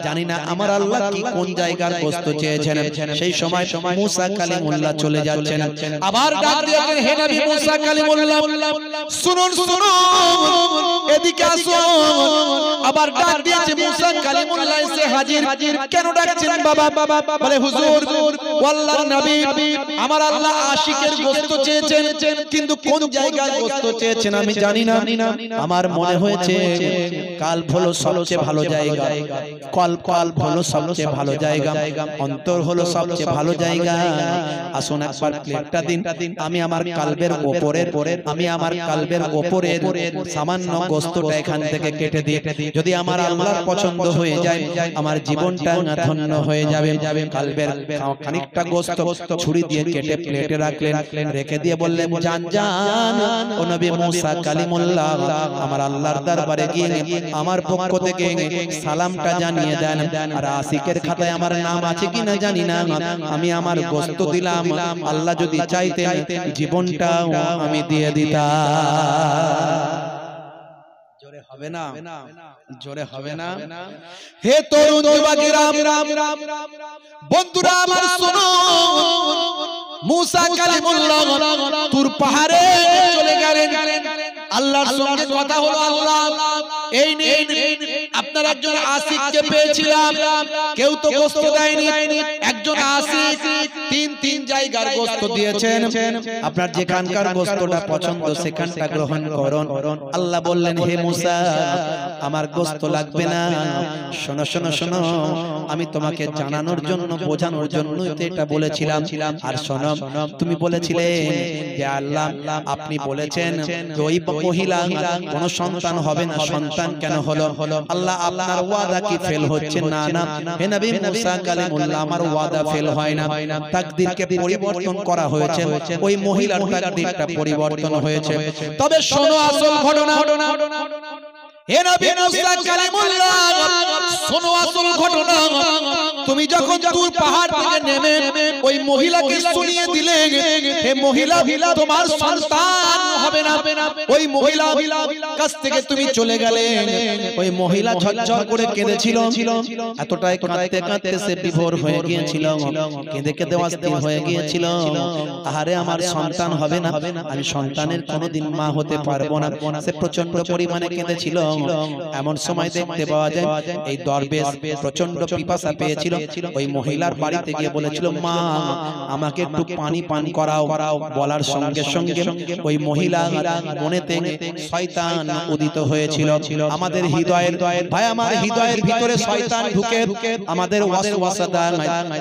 জানি না আমার আল্লাহ কি কোন জায়গার গোশত চেয়েছেন। সেই সময় মুসা কালিমুল্লাহ চলে যাচ্ছেন, আবার ডাক দিয়েছেন, হে নবী মুসা কালিমুল্লাহ শুনুন, শুনুন, এদিকে আসুন। আবার ডাক দিয়েছে, মুসা কালিমুল্লাহ এসে হাজির। কেন ডাকছেন বাবা? বলে হুজুর, আল্লাহর নবী, আমার আল্লাহ আশিকের গোশত চেয়েছেন, কিন্তু কোন জায়গার গোশত চেয়েছেন আমি জানি না। আমার মনে হয়েছে কাল্প হলো সবচেয়ে ভালো জায়গা, কল্প হলো সবচেয়ে ভালো জায়গা, অন্তর হলো সবচেয়ে ভালো জায়গা। আসুন একবার প্লেটটা দিন, আমি আমার কাল্পের ওপরের, আমি আমার কাল্পের ওপরের সামান্য গোশতটা এখান থেকে কেটে দিয়ে, যদি আমার আল্লাহর পছন্দ হয়ে যায় আমার জীবনটা ধন্য হয়ে যাবে। কাল্পের খানিকটা গোশত ছুরি দিয়ে কেটে প্লেটে রাখলেন, রেখে দিয়ে বললেন, জান জান, ও নবী মুসা কালিমুল্লাহ আমার আল্লাহর দরবারে গিয়ে আমার পক্ষ থেকে সালামটা জানিয়ে দেন, আর আশিকের খাতায় আমার নাম আছে কিনা জানি না, আমি আমার গোশত দিলাম, আল্লাহ যদি চাইতেন জীবনটাও আমি দিয়ে দিতাম। জোরে হবে না, জোরে হবে না। হে তরুণ যুবকেরা, বন্ধুরা আমার শোনো, মুসা কালিমুল্লাহ তুর পাহাড়ে চলে গেলেন, আল্লাহর সঙ্গে কথা হলো, আল্লাহ এই নিন আপনার একজন আশিককে পেয়েছিলাম, কেউ তো গোশত দেয়নি, একজন আশিক তিন জায়গার গোশত দিয়েছেন, আপনার যেখানকার গোশতটা পছন্দ সেখানটা গ্রহণ করুন। আল্লাহ বললেন, হে মুসা আমার গোশত লাগবে না, শোনো শোনো শোনো, আমি তোমাকে জানানোর জন্য বোঝানোর জন্য এটা বলেছিলাম। আর শোনো, তুমি বলেছিলে যে আল্লাহ আপনি বলেছেন ওই মহিলা কোনো সন্তান হবে না, সন্তান কেন হলো? আল্লাহ আপনার ওয়াদা কি ফেল হচ্ছে? না না হে নবী মুসা কালিমুল্লাহ আমার ওয়াদা ফেল হয় না, তাকদীরকে পরিবর্তন করা হয়েছে, ওই মহিলার তাকদীরটা পরিবর্তন হয়েছে। তবে শোনো আসল ঘটনা, হে নবী মুসা কালিমুল্লাহ শোনো আসল ঘটনা। তুমি যখন তুর পাহাড় থেকে নেমে ওই মহিলাকে শুনিয়ে দিলেন, হে মহিলা, তোমার সন্তান হবে না। ওই মহিলা কাছ থেকে তুমি চলে গেলে। ওই মহিলা ঝরঝর করে কেঁদেছিল, এতটাই কাঁদতে কাঁদতে সে বিভোর হয়ে গিয়েছিল, কেঁদে কেঁদে অস্থির হয়ে গিয়েছিল। আহারে আমার সন্তান হবে না, আমি সন্তানের কোনোদিন মা হতে পারবো না। সে প্রচন্ড পরিমাণে কেঁদেছিল। এমন সময় দেখতে পাওয়া যায় এই দরবেশ প্রচন্ড পিপাসা পেয়েছিল। ওই মহিলার বাড়িতে গিয়ে বলেছিল, মা আমাকে একটু পানি পান করাও। বলার সঙ্গে সঙ্গে ওই মহিলা মনেতে শয়তান উদিত হয়েছিল। আমাদের হৃদয়ের ভাই, আমার হৃদয়ের ভিতরে শয়তান ঢুকে আমাদের ওয়াসওয়াসা দেয়।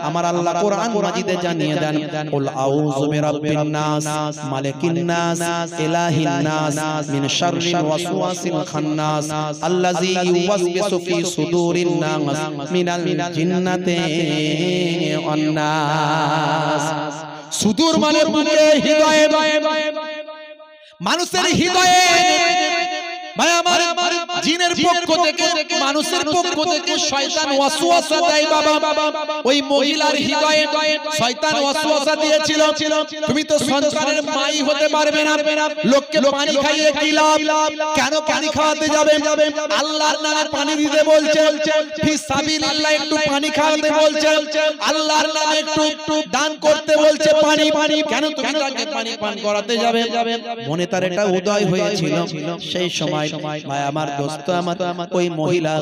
আমার আল্লাহ কোরআন মাজিদে জানিয়ে দেন, কুল আউযু বিরাব্বিন নাস মালিকিন নাস ইলাহিন নাস মিন শাররিল ওয়াসওয়াসিল খান্নাস আল্লাযী ইউওয়াসবিসু ফি সুদুরিন নাস মিনাল জিন্নাতি ওয়ান নাস। সুদূর মানে বুকে, হৃদয়ে, মানুষের হৃদয়ে। ভাই আমার জিনের পক্ষ থেকে, মানুষের পক্ষ থেকে শয়তান ওয়াসওয়াসা দেয় বাবা। ওই মহিলার হৃদয়ে শয়তান ওয়াসওয়াসা দিয়েছিল, তুমি তো সন্তানের মাই হতে পারবে না। লোককে পানি খাইয়ে কি লাভ? কেন পানি খাওয়াতে যাবে? আল্লাহর নামে পানি দিতে বলছে, ফি সাবিলিল্লাহ একটু পানি খাওয়াতে বলছে, আল্লাহর নামে একটু দান করতে বলছে পানি। কেন তুমি তাকে পানি পান করাতে যাবে? মনে তার এটা উদয় হয়েছিল। সেই সময় ভাই আমার দোস্ত, আমার ওই মহিলা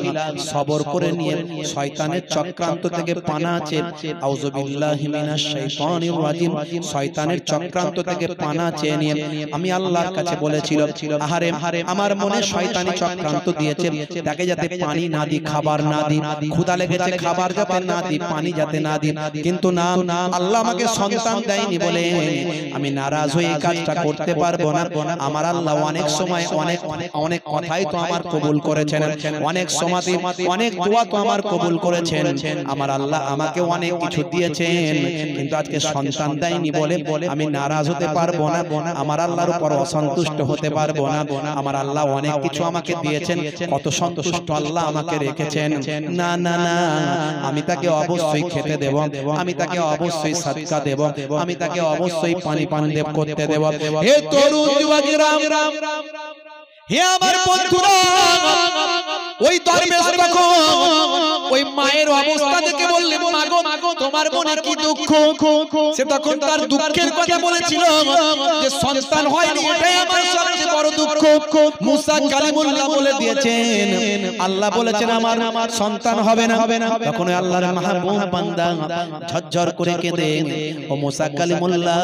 সবর করে নিয়ে শয়তানের চক্রান্ত থেকে পানা আছে। আউযু বিল্লাহি মিনাশ শাইতানির রাজিম। শয়তানের চক্রান্ত থেকে পানা চেয়ে নিয়ে আমি আল্লাহর কাছে বলেছিল, আহারে আমার মনে শয়তানি চক্রান্ত দিয়েছে, তাকে যাতে পানি না দি, খাবার না দি, ক্ষুধা লেগেছে খাবার যাতে না দি, পানি যাতে না দি। কিন্তু না, আল্লাহ আমাকে সন্তান দেয়নি বলে আমি নারাজ হয়ে এই কাজটা করতে পারবো না। আমার আল্লাহ অনেক সময় অনেক কথাই তো আমার কবুল করেছেন, অনেক সময় অনেক দোয়া তো আমার কবুল করেছেন। আমার আল্লাহ আমাকে অনেক কিছু দিয়েছেন, কিন্তু আজকে সন্তান দেয়নি বলে আমি নারাজ হতে পারবো না, আমার আল্লাহর উপর অসন্তুষ্ট হতে পারবো না। আমার আল্লাহ অনেক কিছু আমাকে দিয়েছেন, কত সন্তুষ্ট আল্লাহ আমাকে রেখেছেন। না না না, আমি তাকে অবশ্যই খেতে দেব, আমি তাকে অবশ্যই সাদকা দেব, আমি তাকে অবশ্যই পানি পান দেব করতে দেব। হে তরুণ যুবকেরা, হে আমার বন্ধুরা, ওই দরবেশ তখন ওই মায়ের অবস্থা দেখে বললেন, মাগো তোমার মনে কি দুঃখ? সে তখন তার দুঃখের কথা বলেছিল যে সন্তান হয়নি, এটাই আমার সবচেয়ে বড় দুঃখ। মুসা কালিমুল্লাহ বলে দিয়েছেন, আল্লাহ বলেছেন আমার সন্তান হবে না। তখন আল্লাহর মাহবুব বান্দা ঝরঝর করে কেঁদে, ও মুসা কালিমুল্লাহ,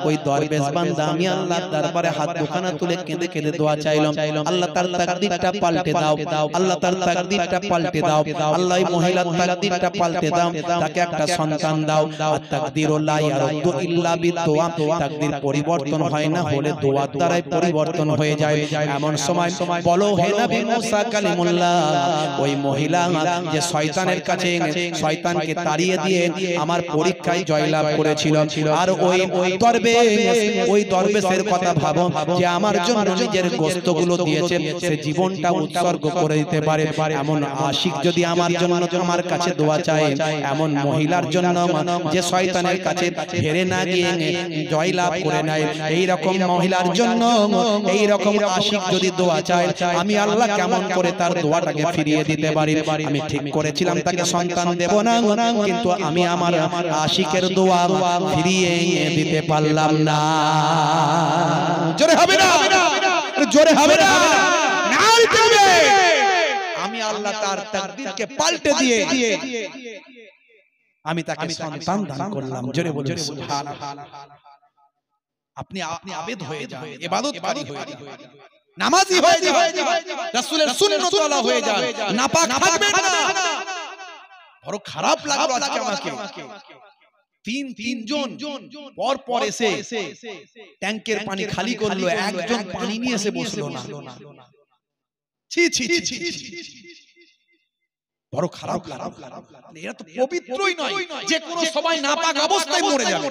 ওই দরবেশ বান্দা আমি আল্লাহর দরবারে হাত দুখানা তুলে কেঁদে কেঁদে দোয়া চাইলাম, আল্লাহ তার তাকদীরটা পাল্টে দাও, আল্লাহ তার তাকদীরটা পাল্টে দাও, আল্লাহ এই মহিলার তাকদীরটা পাল্টে দাও, তাকে একটা সন্তান দাও। আর তাকদীর লা ইয়ারুদ্দু ইল্লা বিদুআ, তাকদীর পরিবর্তন হয় না, হলে দোয়ার দ্বারাই পরিবর্তন হয়ে যায়। এমন সময় বলো হে নবী মুসা কালিমুল্লাহ, ওই মহিলা যে শয়তানের কাছে শয়তানকে তাড়িয়ে দিয়ে আমার পরীক্ষায় জয়লাভ করেছিল, আর ওই দরবেশের কথা ভাবো যে আমার জন্য নিজের গোশতগুলো দিয়েছে, সে জীবনটা উৎসর্গ করে দিতে পারে। এমন আশিক যদি আমার জন্য আমার কাছে দোয়া চায়, এমন মহিলার জন্য যে শয়তানের কাছে হেরে না গিয়ে জয়লাভ করে নেয়, এই রকম মহিলার জন্য এই রকম আশিক যদি দোয়া চায়, আমি আল্লাহ কেমন করে তার দোয়াটাকে ফিরিয়ে দিতে পারি। আমি ঠিক করেছিলাম তাকে সন্তান দেব না, কিন্তু আমি আমার আশিকের দোয়া ফিরিয়ে দিতে পারলাম না। জোরে হবে না, জোরে হবে না, আমি আল্লাহ তার তাকদীরকে পাল্টে দিয়ে আমি তাকে সন্তান দান করলাম। জোরে বলুন সুবহানাল্লাহ। আপনি আবেদ হয়ে যান, ইবাদতকারী হয়ে যান, নামাজি হয়ে যান, রাসূলের সুন্নাত ওয়ালা হয়ে যান, নাপাক থাকবেন না। বড় খারাপ লাগলো আজকে আমাকে, তিনজন পর পর এসে ট্যাঙ্কের পানি খালি করলো, একজন পানি নিয়ে এসে বসলো না। ছি ছি ছি, বড় খারাপ লাগলো। এরা তো পবিত্রই নয়, যে কোনো সময় নাপাক অবস্থায় মরে যাবে,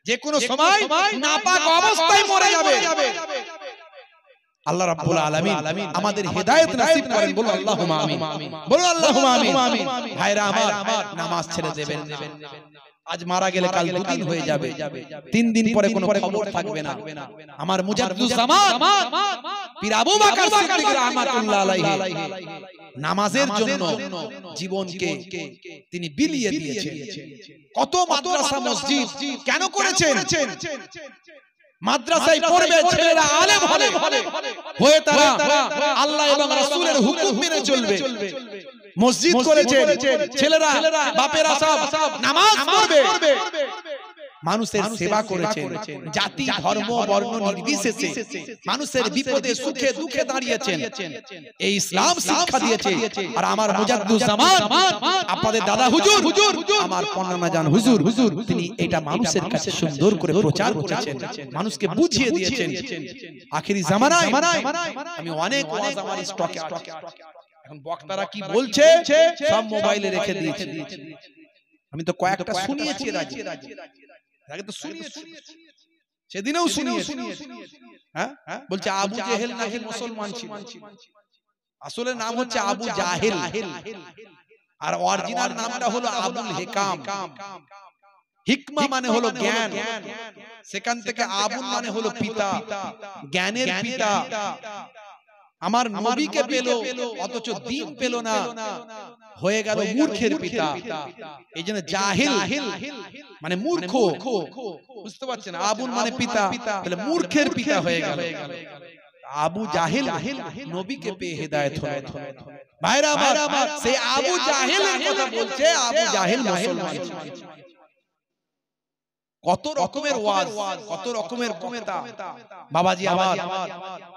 যে কোনো সময় নাপাক অবস্থায় মরে যাবে। আল্লাহ রাব্বুল আলামিন আমাদের হেদায়েত নসিব করেন, বলো আল্লাহুম্মা আমিন, বলো আল্লাহুম্মা আমিন। ভাইরা আমার, নামাজ ছেড়ে দেবেন না, আজ মারা গেলে কাল দুদিন হয়ে যাবে, 3 দিন পরে কোনো খবর থাকবে না। আমার মুজাদ্দুজ্জামান পীর আবু বকর সিদ্দিক রাহমাতুল্লাহ আলাইহি নামাজের জন্য জীবনকে তিনি বিলিয়ে দিয়েছেন। কত মাদ্রাসা মসজিদ কেন করেছেন? মাদ্রাসায় পড়বে ছেলেরা আলেম হবে, হয়ে তারা আল্লাহ এবং রাসূলের হুকুম মেনে চলবে। মসজিদ করেছেন ছেলেরা বাপেরা সব নামাজ পড়বে, মানুষের সেবা করেছেন, জাতি ধর্ম বর্ণ নির্বিশেষে মানুষের বিপদে সুখে দুঃখে দাঁড়িয়েছেন। এই ইসলাম শিক্ষা দিয়েছে। আর আমার মুজাদ্দুজ্জামান আপনাদের দাদা হুজুর, আমার পন্নানা জান হুজুর, তিনি এটা মানুষের কাছে সুন্দর করে প্রচার করেছেন, মানুষকে বুঝিয়ে দিয়েছেন। আখেরি জামানায় আমি অনেক ওয়াজ আমার স্টকে আছে, এখন বক্তারা কি বলছে সব মোবাইলে রেখে দিয়েছে। আমি তো কয়েকটা শুনিয়েছি এর আগে, তো শুনিয়েছি, সেদিনও শুনিয়েছি। হ্যাঁ, বলছে আবু জেহেল নাকি মুসলমান ছিল, আসলে নাম হচ্ছে আবু জাহেল, আর অরিজিনাল নামটা হলো আবুল হিকাম। হিকমা মানে হলো জ্ঞান, সেখান থেকে আবুল মানে হলো পিতা, জ্ঞানের পিতা। আমার নবীকে পেল অথচ দিন পেল না, হয়ে গেল মূর্খের পিতা। এই জন্য জাহিল মানে মূর্খ, বুঝতে পারছেন? আবুল মানে পিতা, তাহলে মূর্খের পিতা হয়ে গেল। আবু জাহিল নবীকে পেয়ে হেদায়েত হলো। ভাইরা আমার, সেই আবু জাহিলের কথা বলছে, আবু জাহিল মুসলমান। কত রকমের ওয়াজ, কত রকমের কমেতা। বাবাজি আমার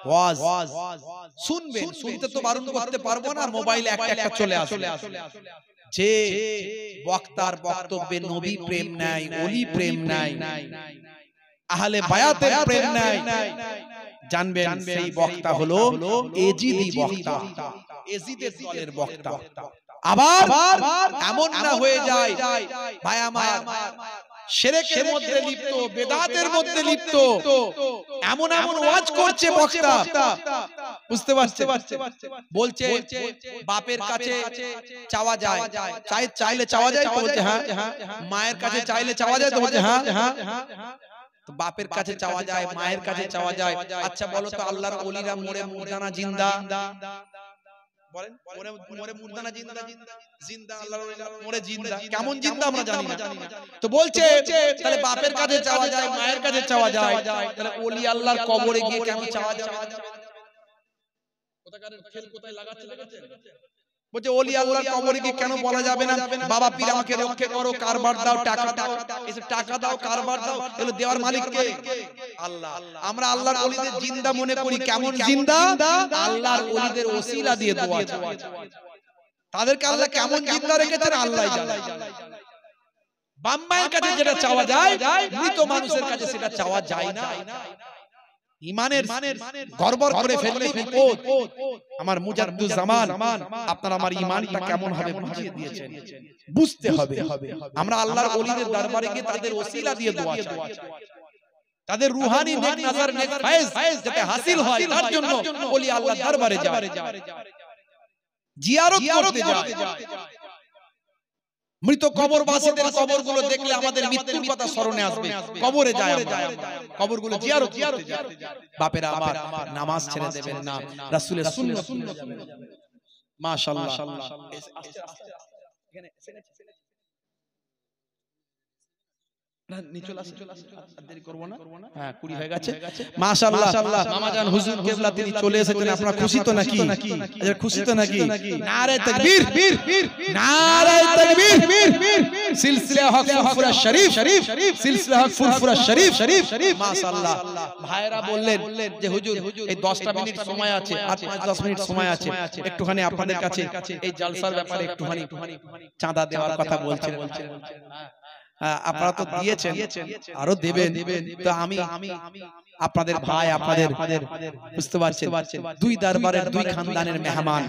ওয়াজ শুনবেন, শুনতে তো বারণ করতে পারবো না, মোবাইলে একটা একটা চলে আসে। যে বক্তার বক্তব্যে নবী প্রেম নাই, ওলি প্রেম নাই, আহলে বায়াতের প্রেম নাই, জানবেন সেই বক্তা হলো এজিদি বক্তা, এজিদের দলের বক্তা। আবার এমন না হয়ে যায় ভাই আমার শিরকের মধ্যে লিপ্ত, বেদাতের মধ্যে লিপ্ত, এমন এমন ওয়াজ করছে বক্তা, বুঝতে পারছে? বলছে বাপের কাছে চাওয়া যায়, চাইলে চাওয়া যায়, তো বলছে হ্যাঁ। মায়ের কাছে চাইলে চাওয়া যায়, তো বলছে হ্যাঁ। তো বাপের কাছে চাওয়া যায়, মায়ের কাছে চাওয়া যায়। আচ্ছা বলো তো আল্লাহর ওলিরা মরে মুর্দানা জিন্দা? বলেন, মরে মুর্দানা জিন্দা? জিন্দা, আল্লাহর ওলিরা মরে জিন্দা। কেমন জিন্দা আমরা জানি না। তো বলছে তাহলে বাপের কাছে চাওয়া যায়, মায়ের কাছে চাওয়া যায়, তাহলে ওলি আল্লাহর কবরে গিয়ে কেন চাওয়া যাবে? কোথাকার খেল কোথায় লাগাচ্ছে? বলছে ওলি আল্লাহর কবরে গিয়ে কেন বলা যাবে না বাবা পীর আমাকে রক্ষা করো, কারবার দাও, টাকা দাও, এসব টাকা দাও, কারবার দাও, এগুলো দেওয়ার মালিক কে? আল্লাহ। আমরা আল্লাহর ওলিদের জিন্দা মনে করি। কেমন জিন্দা? আল্লাহর ওলিদের ওসিলা দিয়ে দোয়া চাই। তাদেরকে আল্লাহ কেমন জিন্দা রেখেছেন আল্লাহই জানে। বাম্মায়ের কাছে যেটা চাওয়া যায়, মৃত মানুষের কাছে সেটা চাওয়া যায় না। ইমানের গড়বড় করে ফেললে বিপদ। আমার মুজাদ্দুজ্জামান আপনারা আমার ঈমানটা কেমন হবে বুঝিয়ে দিয়েছেন, বুঝতে হবে। আমরা আল্লাহর ওলিদের দরবারে গিয়ে তাদের ওসিলা দিয়ে দোয়া চাই, তাদের রূহানি নেক নজর নেক ফয়েজ যাতে হাসিল হয়, তার জন্য ওলি আল্লাহর দরবারে যায়, জিয়ারত করতে যায়। মৃত কবরবাসীদের কবরগুলো দেখলে আমাদের মৃত্যুর কথা স্মরণে আসবে, কবরে যায়, কবরগুলো জিয়ারত করতে যায়। বাপেরা আমার নামাজ ছেড়ে দেবেন না, রাসূলের সুন্নাত ভুলে যাবেন না। মাশাআল্লাহ। মামাজান হুজুর কেবলা তিনি চলে এসেছেন, আপনারা খুশি তো নাকি? খুশি তো নাকি? নারে তাকবীর, নারে তাকবীর। সিলসিলা হক ফুরফুরা শরীফ, সিলসিলা হক ফুরফুরা শরীফ। মাশাআল্লাহ। ভাইরা বললেন যে হুজুর এই 10টা মিনিট সময় আছে, আর 5-10 মিনিট সময় আছে, একটুখানি আপনাদের কাছে এই জলসার ব্যাপারে একটুখানি চাঁদা দেওয়ার কথা বলছেন। আপনারা তো দিয়েছেন, আরো দেবেন। তো আমি আপনাদের ভাই, আপনাদের বুঝতে পারছেন, দুই দরবারের দুই খানদানের মেহমান।